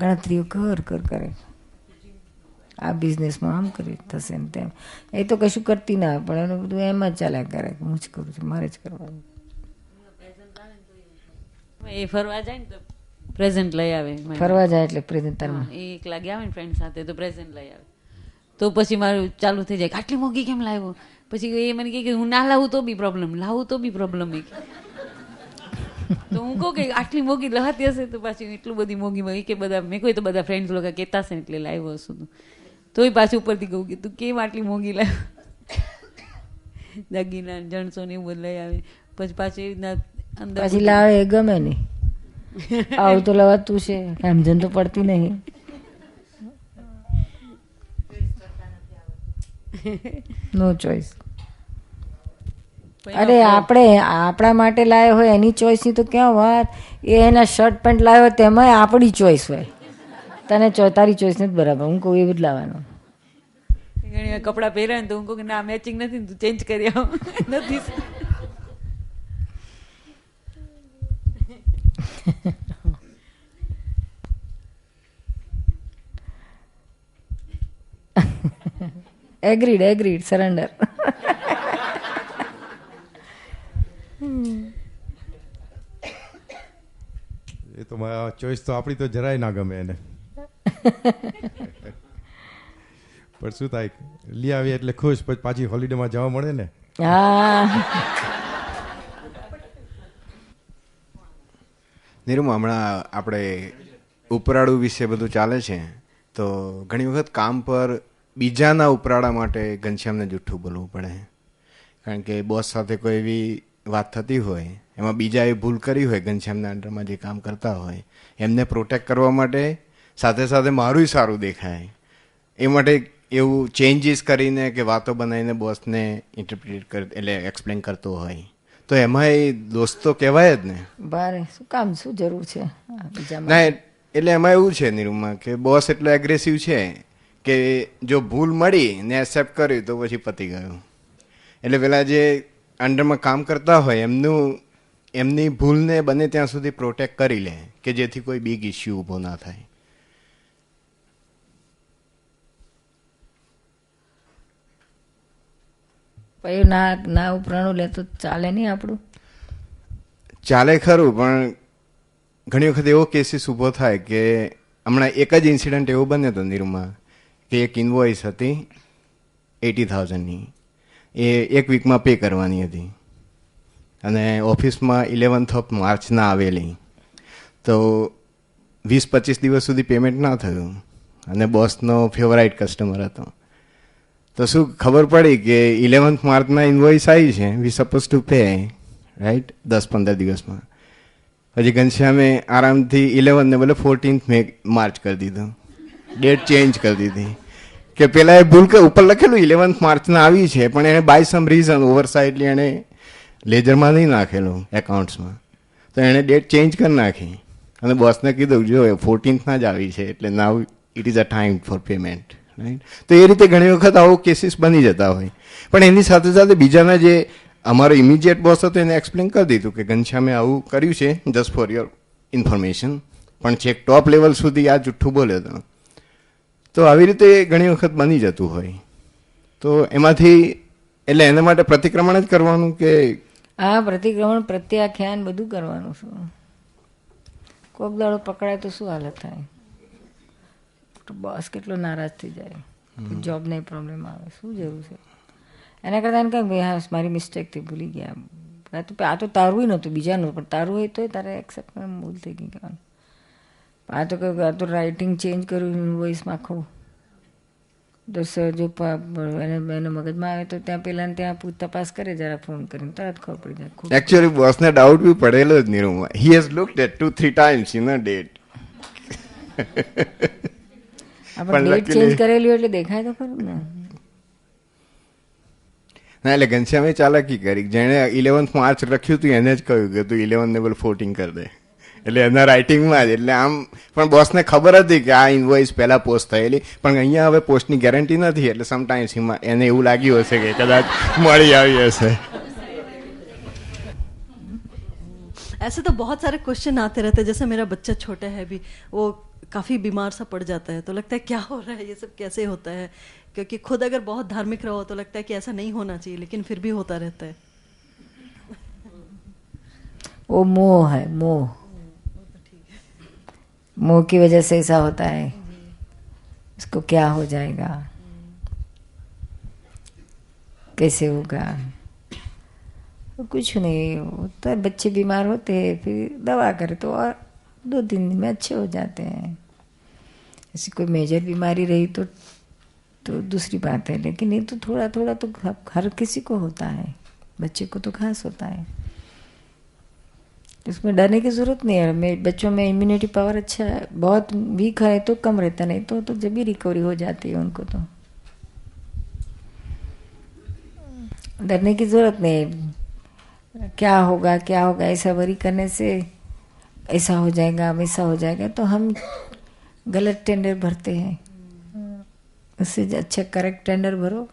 ગણતરીઓ કરે. આ બિઝનેસમાં આમ કરી થશે ને તેમ. એ તો કશું કરતી ના, પણ એનું બધું એમ જ ચાલ્યા કરે. હું જ કરું છું, મારે જ કરવાનું. એ ફરવા જાય ને તો પ્રેઝન્ટ લઈ આવે. ફરવા જાય એટલે પ્રેઝન્ટ. એ એકલા ગયા હોય ને ફ્રેન્ડ સાથે તો પ્રેઝન્ટ લઈ આવે. તો પછી મારું ચાલુ થઈ જાય, આટલી મોંઘી કેમ લાવ્યો? પછી એ મને કહે કે હું ના લાવું તો બી પ્રોબ્લેમ, લાવું તો બી પ્રોબ્લેમ. તો હું કહું કે આટલી મોંઘી લહાતી હશે તો પાછી એટલું બધી મોંઘી કે બધા મેં કોઈ તો બધા ફ્રેન્ડ્સ લોકો કહેતા હશે ને એટલે લાવ્યો હશું. તોય પાછું ઉપરથી કહું કે તું કેમ આટલી મોંઘી લાવ્યો? દાગીના જણસો ને એવું બધું લઈ આવે. પછી પાછી એવી રીતના અંદર પછી લાવે એ ગમે નહીં. આવું તો લવાતું છે, સમજણ તો પડતી નહીં. નો ચોઈસ. અરે આપણે આપણા માટે લાવ્યો હોય એની ચોઈસની તો ક્યાં વાત. એ એના શર્ટ પેન્ટ લાવ્યો તેમાં આપણી ચોઈસ હોય. તને તારી ચોઈસ નથી બરાબર, હું કહું એવું જ લાવવાનું. ઘણી વાર કપડાં પહેર્યા ને તો હું કહું કે ના મેચિંગ નથી, તું ચેન્જ કરી આવ. નથી એગ્રીડ સરેન્ડર. એ તો ચોઈસ તો આપણી તો જરાય ના ગમે એને. પણ શું થાય, લઈ આવીએ એટલે ખુશ, પછી પાછી હોલિડેમાં જવા મળે ને. નિરૂમા, હમણાં આપણે ઉપરાળું વિશે બધું ચાલે છે, તો ઘણી વખત કામ પર બીજાના ઉપરાળા માટે ઘનશ્યામને જૂઠું બોલવું પડે. કારણ કે બોસ સાથે કોઈ એવી વાત થતી હોય, એમાં બીજાએ ભૂલ કરી હોય, ઘનશ્યામના અંડરમાં જે કામ કરતા હોય એમને પ્રોટેક્ટ કરવા માટે સાથે સાથે મારું સારું દેખાય એ માટે એવું ચેન્જીસ કરીને કે વાતો બનાવીને બોસને ઇન્ટરપ્રિટ એટલે એક્સપ્લેન કરતો હોય, તો એમાં એ દોસ્તો કહેવાય જ ને. બારે શું કામ, શું જરૂર છે? ના, એટલે એમાં એવું છે નિરૂમા કે બોસ એટલો એગ્રેસિવ છે કે જો ભૂલ મળી ને એક્સેપ્ટ કર્યું તો પછી પતી ગયું. એટલે પેલા જે અંડરમાં કામ કરતા હોય એમની ભૂલને બને ત્યાં સુધી પ્રોટેક્ટ કરી લે કે જેથી કોઈ બિગ ઇસ્યુ ઊભો ના થાય. ના ઉપરાણું લે તો ચાલે નહીં આપણું? ચાલે ખરું, પણ ઘણી વખત એવો કેસીસ ઊભો થાય કે હમણાં એક જ ઇન્સિડન્ટ એવો બન્યો હતો નિરૂમાં કે એક ઇન્વોઇસ હતી 80,000ની, એ એક વીકમાં પે કરવાની હતી અને ઓફિસમાં 11th માર્ચના આવેલી, તો 20-25 દિવસ સુધી પેમેન્ટ ના થયું અને બોસનો ફેવરાઇટ કસ્ટમર હતો. તો શું ખબર પડી કે 11th માર્ચના ઇન્વોઇસ આવી છે, વી સપોઝ ટુ પે રાઈટ 10-15 દિવસમાં. પછી ઘનશ્યામે આરામથી 11 ને બદલે 14th માર્ચ કરી દીધું, ડેટ ચેન્જ કરી દીધી કે પેલા એ ભૂલ કે ઉપર લખેલું 11th માર્ચના આવી છે, પણ એને બાય સમ રીઝન ઓવરસાઇટલી એણે લેજરમાં નહીં નાખેલું એકાઉન્ટ્સમાં, તો એણે ડેટ ચેન્જ કરી નાખી અને બોસને કીધું જો 14th જ આવી છે એટલે now it is a time for payment, right. તો એ રીતે ઘણી વખત આવો કેસીસ બની જતા હોય. પણ એની સાથે સાથે બીજાના જે અમારો ઇમિડિયેટ બોસ હતો એને એક્સપ્લેન કરી દીધું કે ઘનશ્યામે આવું કર્યું છે જસ્ટ ફોર યોર ઇન્ફોર્મેશન, પણ છેક ટોપ લેવલ સુધી આ જુઠ્ઠું બોલ્યો હતો. તો આવી રીતે ઘણી વખત બની જતું હોય. તો એમાંથી એટલે એના માટે પ્રતિક્રમણ જ કરવાનું કે હા, પ્રતિક્રમણ, પ્રત્યાખ્યાન બધું કરવાનું છે. કોક દાડો પકડાય તો શું હાલત થાય, તો બોસ કેટલો નારાજ થઈ જાય, જોબને પ્રોબ્લેમ આવે, શું જરૂર છે એના કરતાં એને કહે ભાઈ હા મારી મિસ્ટેકથી ભૂલી ગયા, આ તો તારું નહોતું બીજાનું, પણ તારું હોય તો તારે એક્સેપ્ટ કરવાનું, ભૂલ થઈ ગઈ કહેવાનું. આ તો કહ્યું આ તો રાઇટિંગ ચેન્જ કર્યું ઇન્વોઇસમાં આખું, તો સર જો એને મગજમાં આવે તો ત્યાં પેલા ત્યાં તપાસ કરે જરા ફોન કરીને, તરત ખબર પડી જાય. એકચ્યુઅલી બોસને ડાઉટ બી પડેલો જ નિરૂમાં. He has looked at 2-3 times in a date. આપણે ડેટ ચેન્જ કરેલી એટલે દેખાય તો ખરું ને. ના એટલે ઘનશ્યામે ચાલાકી કરી, જેણે 11th માર્ચ લખ્યું હતું એને જ કહ્યું કે તું 11 ને 14 કરી દે, એટલે એના રાઇટિંગમાં જ. એટલે આમ પણ બોસને ખબર હતી કે આ ઇન્વોઇસ પહેલાં પોસ્ટ થયેલી, પણ અહીંયા હવે પોસ્ટની ગેરંટી નથી, એટલે સમટાઈમ્સ એને એવું લાગ્યું હશે કે કદાચ મળી આવી હશે. ऐसे तो बहुत सारे क्वेश्चन आते रहते हैं. जैसे मेरा बच्चा छोटा है अभी, वो काफ़ी बीमार सा पड़ जाता है, तो लगता है क्या हो रहा है, ये सब कैसे होता है, क्योंकि खुद अगर बहुत धार्मिक रहो तो लगता है कि ऐसा नहीं होना चाहिए, लेकिन फिर भी होता रहता है. वो मोह है, मोह, मोह की वजह से ऐसा होता है. इसको क्या हो जाएगा, कैसे होगा, कुछ नहीं होता. बच्चे बीमार होते हैं फिर दवा करे तो और 2-3 दिन में अच्छे हो जाते हैं. ऐसी कोई मेजर बीमारी रही तो दूसरी बात है, लेकिन ये तो थोड़ा थोड़ा तो हर किसी को होता है, बच्चे को तो खास होता है. इसमें डरने की ज़रूरत नहीं है. बच्चों में इम्यूनिटी पावर अच्छा है, बहुत वीक है तो कम रहता, नहीं तो जब भी रिकवरी हो जाती है उनको. तो डरने की ज़रूरत नहीं. क्या होगा ऐसा वरी करने से ऐसा हो जाएगा वैसा हो जाएगा, तो हम गलत टेंडर भरते हैं. उससे अच्छा करेक्ट टेंडर भरो,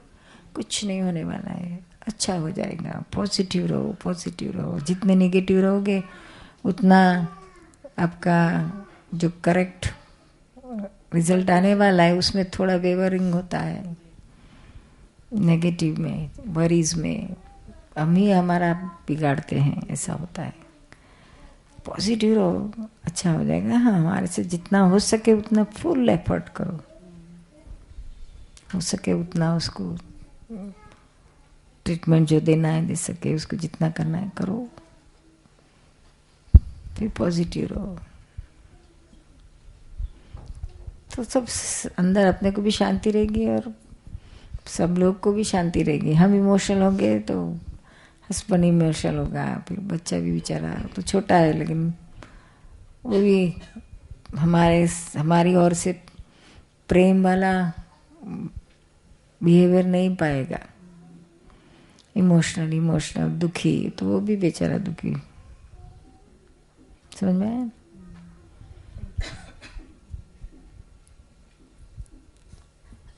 कुछ नहीं होने वाला है, अच्छा हो जाएगा. पॉजिटिव रहो. जितने नेगेटिव रहोगे उतना आपका जो करेक्ट रिजल्ट आने वाला है उसमें थोड़ा वेवरिंग होता है. नेगेटिव में, वरीज में हम ही हमारा बिगाड़ते हैं, ऐसा होता है. पॉजिटिव रहो, अच्छा हो जाएगा. हाँ, हमारे से जितना हो सके उतना फुल एफर्ट करो, हो सके उतना उसको ट्रीटमेंट जो देना है दे सके, उसको जितना करना है करो, फिर पॉजिटिव रहो. तो सब अंदर अपने को भी शांति रहेगी और सब लोग को भी शांति रहेगी. हम इमोशनल होंगे तो हस्बैंड इमोशनल होगा, फिर बच्चा भी बेचारा तो छोटा है लेकिन वो भी हमारी ओर से प्रेम वाला बिहेवियर नहीं पाएगा. इमोशनल दुखी तो वो भी बेचारा दुखी. समझ में आया?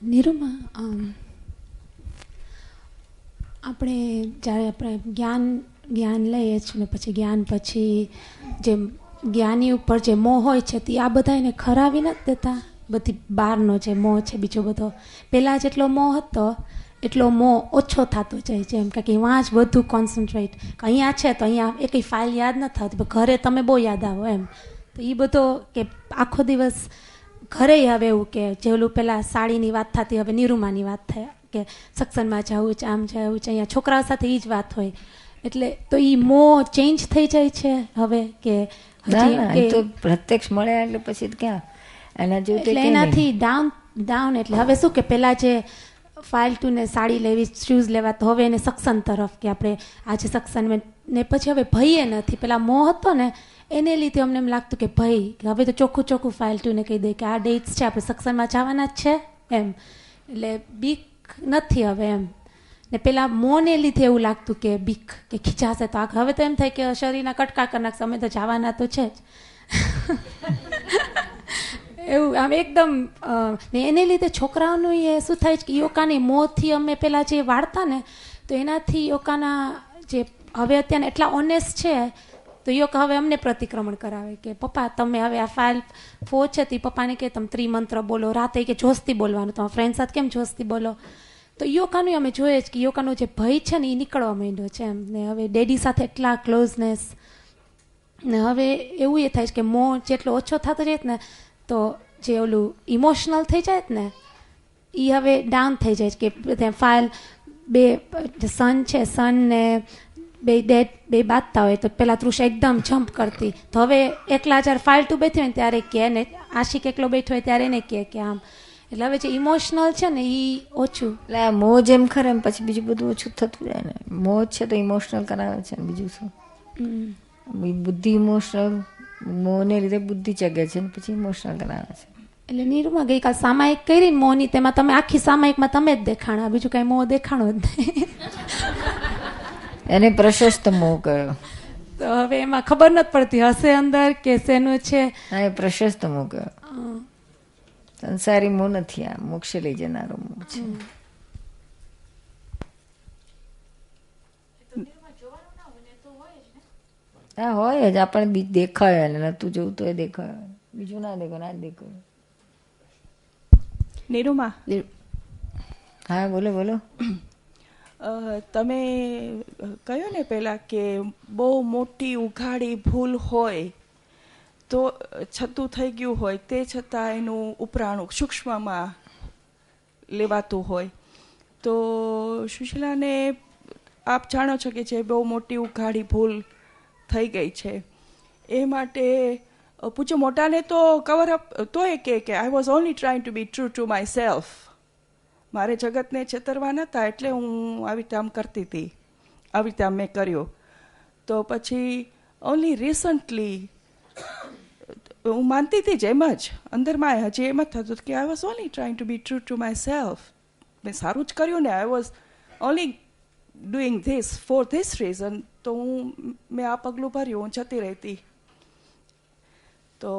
નિરૂમા, આપણે જ્યારે આપણે જ્ઞાન લઈએ છીએ ને પછી જ્ઞાન પછી જે જ્ઞાની ઉપર જે મોહ હોય છે તે આ બધા એને ખરાવી નથી દેતા. બધી બહારનો જે મોહ છે બીજો બધો, પહેલાં જેટલો મોહ હતો એટલો મોહ ઓછો થતો જાય છે. એમ કે વાં જ બધું કોન્સન્ટ્રેટ, અહીંયા છે તો અહીંયા એકેય ફાઇલ યાદ ન થતી, ઘરે તમે બહુ યાદ આવો એમ. તો એ બધો કે આખો દિવસ ઘરે હવે એવું કે જેલું પહેલાં સાડીની વાત થતી, હવે નિરૂમાની વાત થાય કે સત્સંગમાં જવું છે, આમ જવું છે, અહીંયા છોકરાઓ સાથે એ જ વાત હોય. એટલે તો એ મોહ ચેન્જ થઈ જાય છે હવે કે તો પ્રત્યક્ષ મળે એટલે પછી ક્યાં એના જેવું. એટલે એનાથી ડાઉન એટલે હવે શું કે પહેલાં જે ફાલતુ ને સાડી લેવી, શૂઝ લેવા, તો હવે એને સત્સંગ તરફ કે આપણે આજે સત્સંગ ને પછી હવે ભયે નથી. પેલા મોહ હતો ને એને લીધે અમને એમ લાગતું કે ભાઈ હવે તો ચોખ્ખું ફાલતુને કહી દે કે આ ડેટ્સ છે, આપણે સત્સંગમાં જવાના જ છે એમ. એટલે બીક નથી હવે એમ. ને પેલા મોંને લીધે એવું લાગતું કે બીક કે ખીચાશે તો આગ. હવે તો એમ થાય કે શરીરના કટકા કરી નાખશે, અમે તો જવાના તો છે જ. એવું આમ એકદમ ને એને લીધે છોકરાઓનું એ શું થાય છે કે યોકાની મોંથી અમે પેલા જે વાળતા ને તો એનાથી યોકાના જે હવે અત્યારે એટલા ઓનેસ્ટ છે તો યોગ હવે અમને પ્રતિક્રમણ કરાવે કે પપ્પા તમે હવે આ ફાઇલ 4 છે તે પપ્પાને કે તમે ત્રિમંત્ર બોલો, રાતે કે જોશથી બોલવાનું, તમારા ફ્રેન્ડ સાથે કેમ જોશથી બોલો. તો યોગાનું અમે જોઈએ જ કે યોગાનો જે ભય છે ને એ નીકળવા માંડ્યો છે એમ. ને હવે ડેડી સાથે એટલા ક્લોઝનેસ ને હવે એવું એ થાય છે કે મોં જેટલો ઓછો થતો જાય ને તો જે ઓલું ઇમોશનલ થઈ જાય ને એ હવે ડાઉન થઈ જાય છે કે ત્યાં ફાઇલ બે સન છે, સન ને બે ડેડ બે બાંધતા હોય તો પેલા તૃષા એકદમ જમ્પ કરતી, તો હવે એકલા જ્યારે ફાઇલ 2 બેઠી હોય ને ત્યારે કે ને આશિક એકલો બેઠો હોય ત્યારે એને કે આમ. એટલે હવે જે ઇમોશનલ છે ને એ ઓછું, એટલે આ મોજ એમ ખરે એમ પછી બીજું બધું ઓછું થતું જાય ને. મોજ છે તો ઇમોશનલ કરાવે છે ને બીજું શું બુદ્ધિ ઇમોશનલ મોને લીધે બુદ્ધિ જગે છે ને પછી ઇમોશનલ કરાવે છે. એટલે નીરુમાં ગઈકાલ સામાયિક કરી મોની તેમાં તમે આખી સામાયિકમાં તમે જ દેખાણા, બીજું કઈ મોં દેખાણો જ નહીં. એને પ્રશસ્ત મોહ કયો. તો હવે એમાં ખબર નથી પડતી હશે અંદર કે શેનું છે. હા એ પ્રશસ્ત મોહ કયો. સંસારી મોહ નથી, આ મોક્ષે લઈ જનારો મોહ છે. હા હોય જ, આપણે બીજ દેખાય ને નતું જોવું તો એ દેખાય, બીજું ના દેખાય ના દેખાય. નીરુમા, હા બોલો બોલો. તમે કહ્યું ને પહેલા કે બહુ મોટી ઉઘાડી ભૂલ હોય તો છતું થઈ ગયું હોય તે છતાં એનું ઉપરાણું સૂક્ષ્મમાં લેવાતું હોય, તો સુશીલાને આપ જાણો છો કે જે બહુ મોટી ઉઘાડી ભૂલ થઈ ગઈ છે એ માટે પૂછો મોટાને તો કવર અપ તોય કે I was only trying to be true to my self, મારે જગતને છેતરવા નહોતા એટલે હું આવી રીતે આમ કરતી હતી, આવી રીતે આમ મેં કર્યો. તો પછી ઓનલી રિસન્ટલી હું માનતી હતી જ એમ જ અંદરમાં હજી એમ જ થતું કે I was only trying to be true to my self, મેં સારું જ કર્યું ને, I was only doing this for this reason. તો મેં આ પગલું ભર્યું, હું જતી રહેતી. તો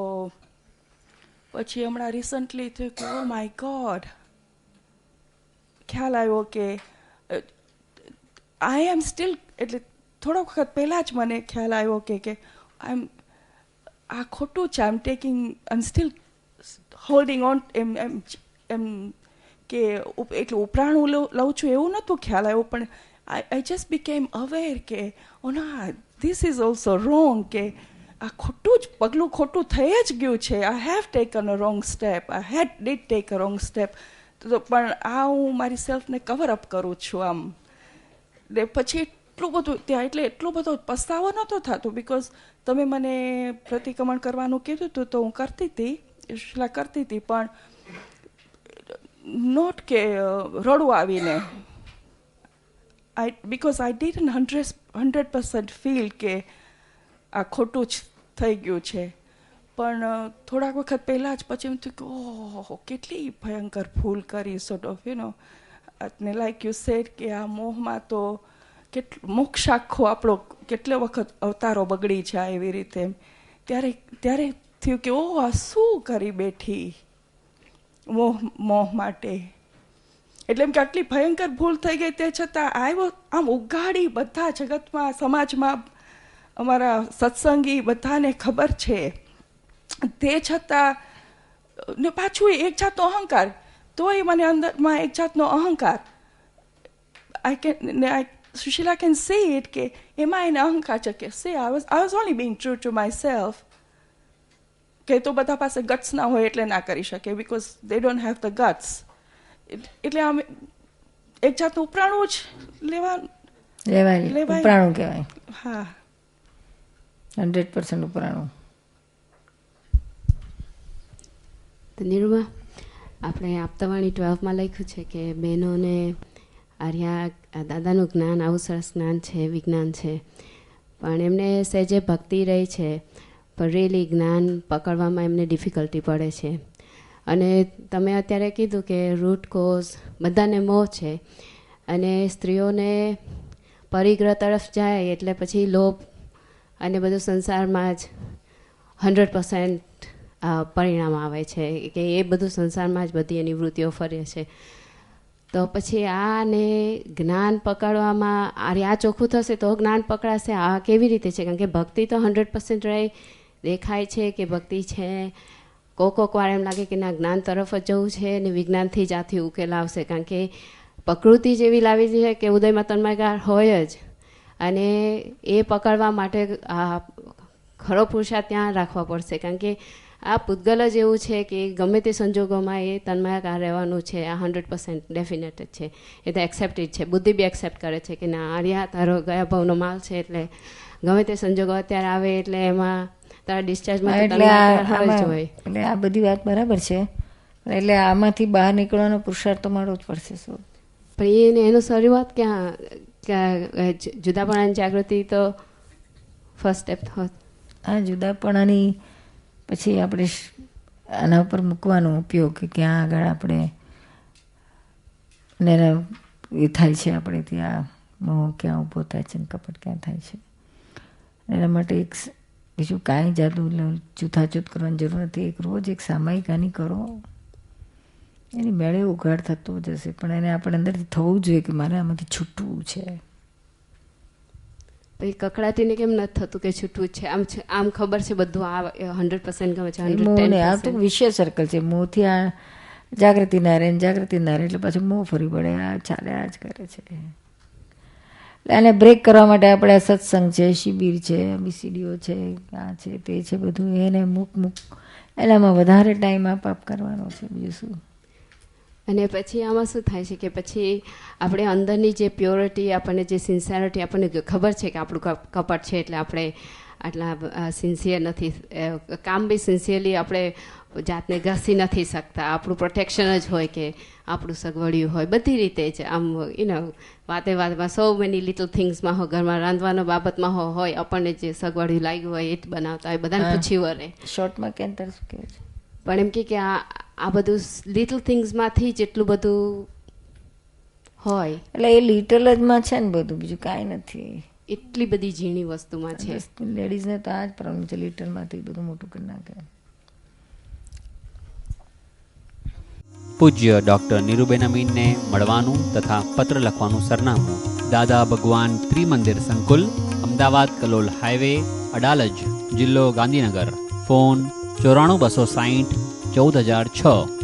પછી હમણાં રિસન્ટલી થયું કે ઓ માય ગોડ, ખ્યાલ આવ્યો કે આઈ એમ સ્ટીલ, એટલે થોડો વખત પહેલાં જ મને ખ્યાલ આવ્યો કે આઈ એમ આ ખોટું છે, I am taking I still holding on એમ કે એટલું ઉપરાણું લઉં છું એવું નહોતું ખ્યાલ આવ્યો, પણ આઈ જસ્ટ બીકેમ અવેર કે ઓ ના ધીસ ઇઝ ઓલ્સો રોંગ, કે આ ખોટું જ પગલું ખોટું થઈ જ ગયું છે, I have taken a wrong step, I had did take a wrong step. તો પણ આ હું મારી સેલ્ફને કવર અપ કરું છું આમ. ને પછી એટલું બધું ત્યાં એટલે એટલો બધો પસ્તાવો નહોતો થતો બિકોઝ તમે મને પ્રતિક્રમણ કરવાનું કીધું હતું તો હું કરતી હતી, શીલા કરતી હતી, પણ નોટ કે રડવું આવીને. બિકોઝ આઈ ડીડન્ટ 100% ફીલ કે આ ખોટું જ થઈ ગયું છે. પણ થોડાક વખત પહેલાં જ પછી એમ થયું કે ઓહો કેટલી ભયંકર ભૂલ કરી, સોર્ટ ઓફ યુ નો. અને લાઈક યુ સેડ કે આ મોહમાં તો મોક્ષ આખો આપણો કેટલો વખત અવતારો બગડી જાય એવી રીતે. ત્યારે થયું કે ઓહ આ શું કરી બેઠી મોહ માટે. એટલે એમ કે આટલી ભયંકર ભૂલ થઈ ગઈ તે છતાં આવ્યો આમ ઉઘાડી બધા જગતમાં સમાજમાં અમારા સત્સંગી બધાને ખબર છે, તે છતાં ને પાછું એક જાતનો અહંકાર, તોય મને અંદરમાં એક જાતનો અહંકાર. સુશીલા કેન સી ઇટ કે એમાં એને અહંકાર છે કે C I was only being true to my self, કે તો બધા પાસે ગટ્સ ના હોય એટલે ના કરી શકે because they don't have the guts. એટલે આમ એક જાતનું ઉપરાણું જ લેવાય ઉપરાણું કહેવાય. હા 100% ઉપરાણું. તો નિરૂમા, આપણે આપતાવાણી 12માં લખ્યું છે કે બહેનોને આર્યા દાદાનું જ્ઞાન આવું સરસ જ્ઞાન છે, વિજ્ઞાન છે, પણ એમને સહેજે ભક્તિ રહી છે પણ રિયલી જ્ઞાન પકડવામાં એમને ડિફિકલ્ટી પડે છે. અને તમે અત્યારે કીધું કે રૂટ કોઝ બધાને મોહ છે, અને સ્ત્રીઓને પરિગ્રહ તરફ જાય એટલે પછી લોભ અને બધું સંસારમાં જ 100% પરિણામ આવે છે કે એ બધું સંસારમાં જ બધી એની વૃત્તિઓ ફરે છે. તો પછી આને જ્ઞાન પકડવામાં આ ચોખ્ખું થશે તો જ્ઞાન પકડાશે. આ કેવી રીતે છે? કારણ કે ભક્તિ તો 100% રહી દેખાય છે કે ભક્તિ છે. કોક વાર એમ લાગે કે ના જ્ઞાન તરફ જ જવું છે ને વિજ્ઞાનથી જ આથી ઉકેલ આવશે. કારણ કે પ્રકૃતિ જેવી લાવી છે કે ઉદયમાં તન્મયકાર હોય જ, અને એ પકડવા માટે આ ખરો પુરુષાર્થ ત્યાં રાખવા પડશે. કારણ કે આ પૂતગલ જ એવું છે કે ગમે તે સંજોગોમાં એ તન્મયાકાર રહેવાનું છે. આ 100% ડેફિનેટ જ છે. એ તો એક્સેપ્ટેડ છે. બુદ્ધિ બી એક્સેપ્ટ કરે છે કે ના આર્યા તારો ગયા ભાવનો માલ છે, એટલે ગમે તે સંજોગો અત્યારે આવે એટલે એમાં તારા ડિસ્ચાર્જમાં એટલે આ બધી વાત બરાબર છે. એટલે આમાંથી બહાર નીકળવાનો પુરુષાર્થ તો મારવો જ પડશે. શું પણ એનું શરૂઆત ક્યાં? જુદાપણાની જાગૃતિ તો ફર્સ્ટ સ્ટેપ હોત. આ જુદાપણાની પછી આપણે આના ઉપર મૂકવાનો ઉપયોગ કે ક્યાં આગળ આપણે એ થાય છે, આપણે ત્યાં મોહ ક્યાં ઊભો થાય છે, કપટ ક્યાં થાય છે. એના માટે એક બીજું કાંઈ જાદુ જૂથાજૂથ કરવાની જરૂર નથી. એક રોજ એક સામાયિક આની કરો, એની મેળે ઉઘાડ થતો જશે. પણ એને આપણે અંદરથી થવું જોઈએ કે મારે આમાંથી છૂટવું છે. પછી કકડાટીને કેમ નથી થતું કે છૂટવું છે? આમ ખબર છે બધું આ 100% ગમે છે. આ તો વિષય સર્કલ છે. મોંથી આ જાગૃતિ ના રહે, જાગૃતિ ના રહે એટલે પાછું મોં ફરી પડે. આ ચાલે આ જ કરે છે. એને બ્રેક કરવા માટે આપણે સત્સંગ છે, શિબિર છે, બીસીડીઓ છે, આ છે તે છે, બધું એને મૂક એનામાં વધારે ટાઈમ આપ કરવાનો છે. બીજું શું? અને પછી આમાં શું થાય છે કે પછી આપણે અંદરની જે પ્યોરિટી, આપણને જે સિન્સિયરિટી, આપણને ખબર છે કે આપણું કપટ છે એટલે આપણે આટલા સિન્સિયર નથી. કામ બી સિન્સિયરલી આપણે જાતને ઘસી નથી શકતા. આપણું પ્રોટેક્શન જ હોય કે આપણું સગવડિયું હોય બધી રીતે જ. આમ વાતમાં સો મેની લિટલ થિંગ્સમાં હોય, ઘરમાં રાંધવાનો બાબતમાં હોય, આપણને જે સગવડિયું લાગ્યું હોય એ જ બનાવતા હોય, બધાને પૂછી વરે. શોર્ટમાં કેમ તરફ શું કહે છે? પણ એમ કે આ બધું લિટલ થિંગ્સમાંથી જ એટલું બધું હોય. એટલે એ લિટલ જ માં છે ને બધું, બીજું કાંઈ નથી. એટલી બધી ઝીણી વસ્તુમાં છે. લેડીઝને તો આ જ પ્રોબ્લેમ છે, લિટલમાંથી બધું મોટું કરી નાખે. પૂજ્ય ડૉક્ટર નીરુબેન અમીનને મળવાનું તથા પત્ર લખવાનું સરનામું: દાદા ભગવાન ત્રિમંદિર સંકુલ, અમદાવાદ કલોલ હાઈવે, અડાલજ, જિલ્લો ગાંધીનગર. ફોન 94 260 14006.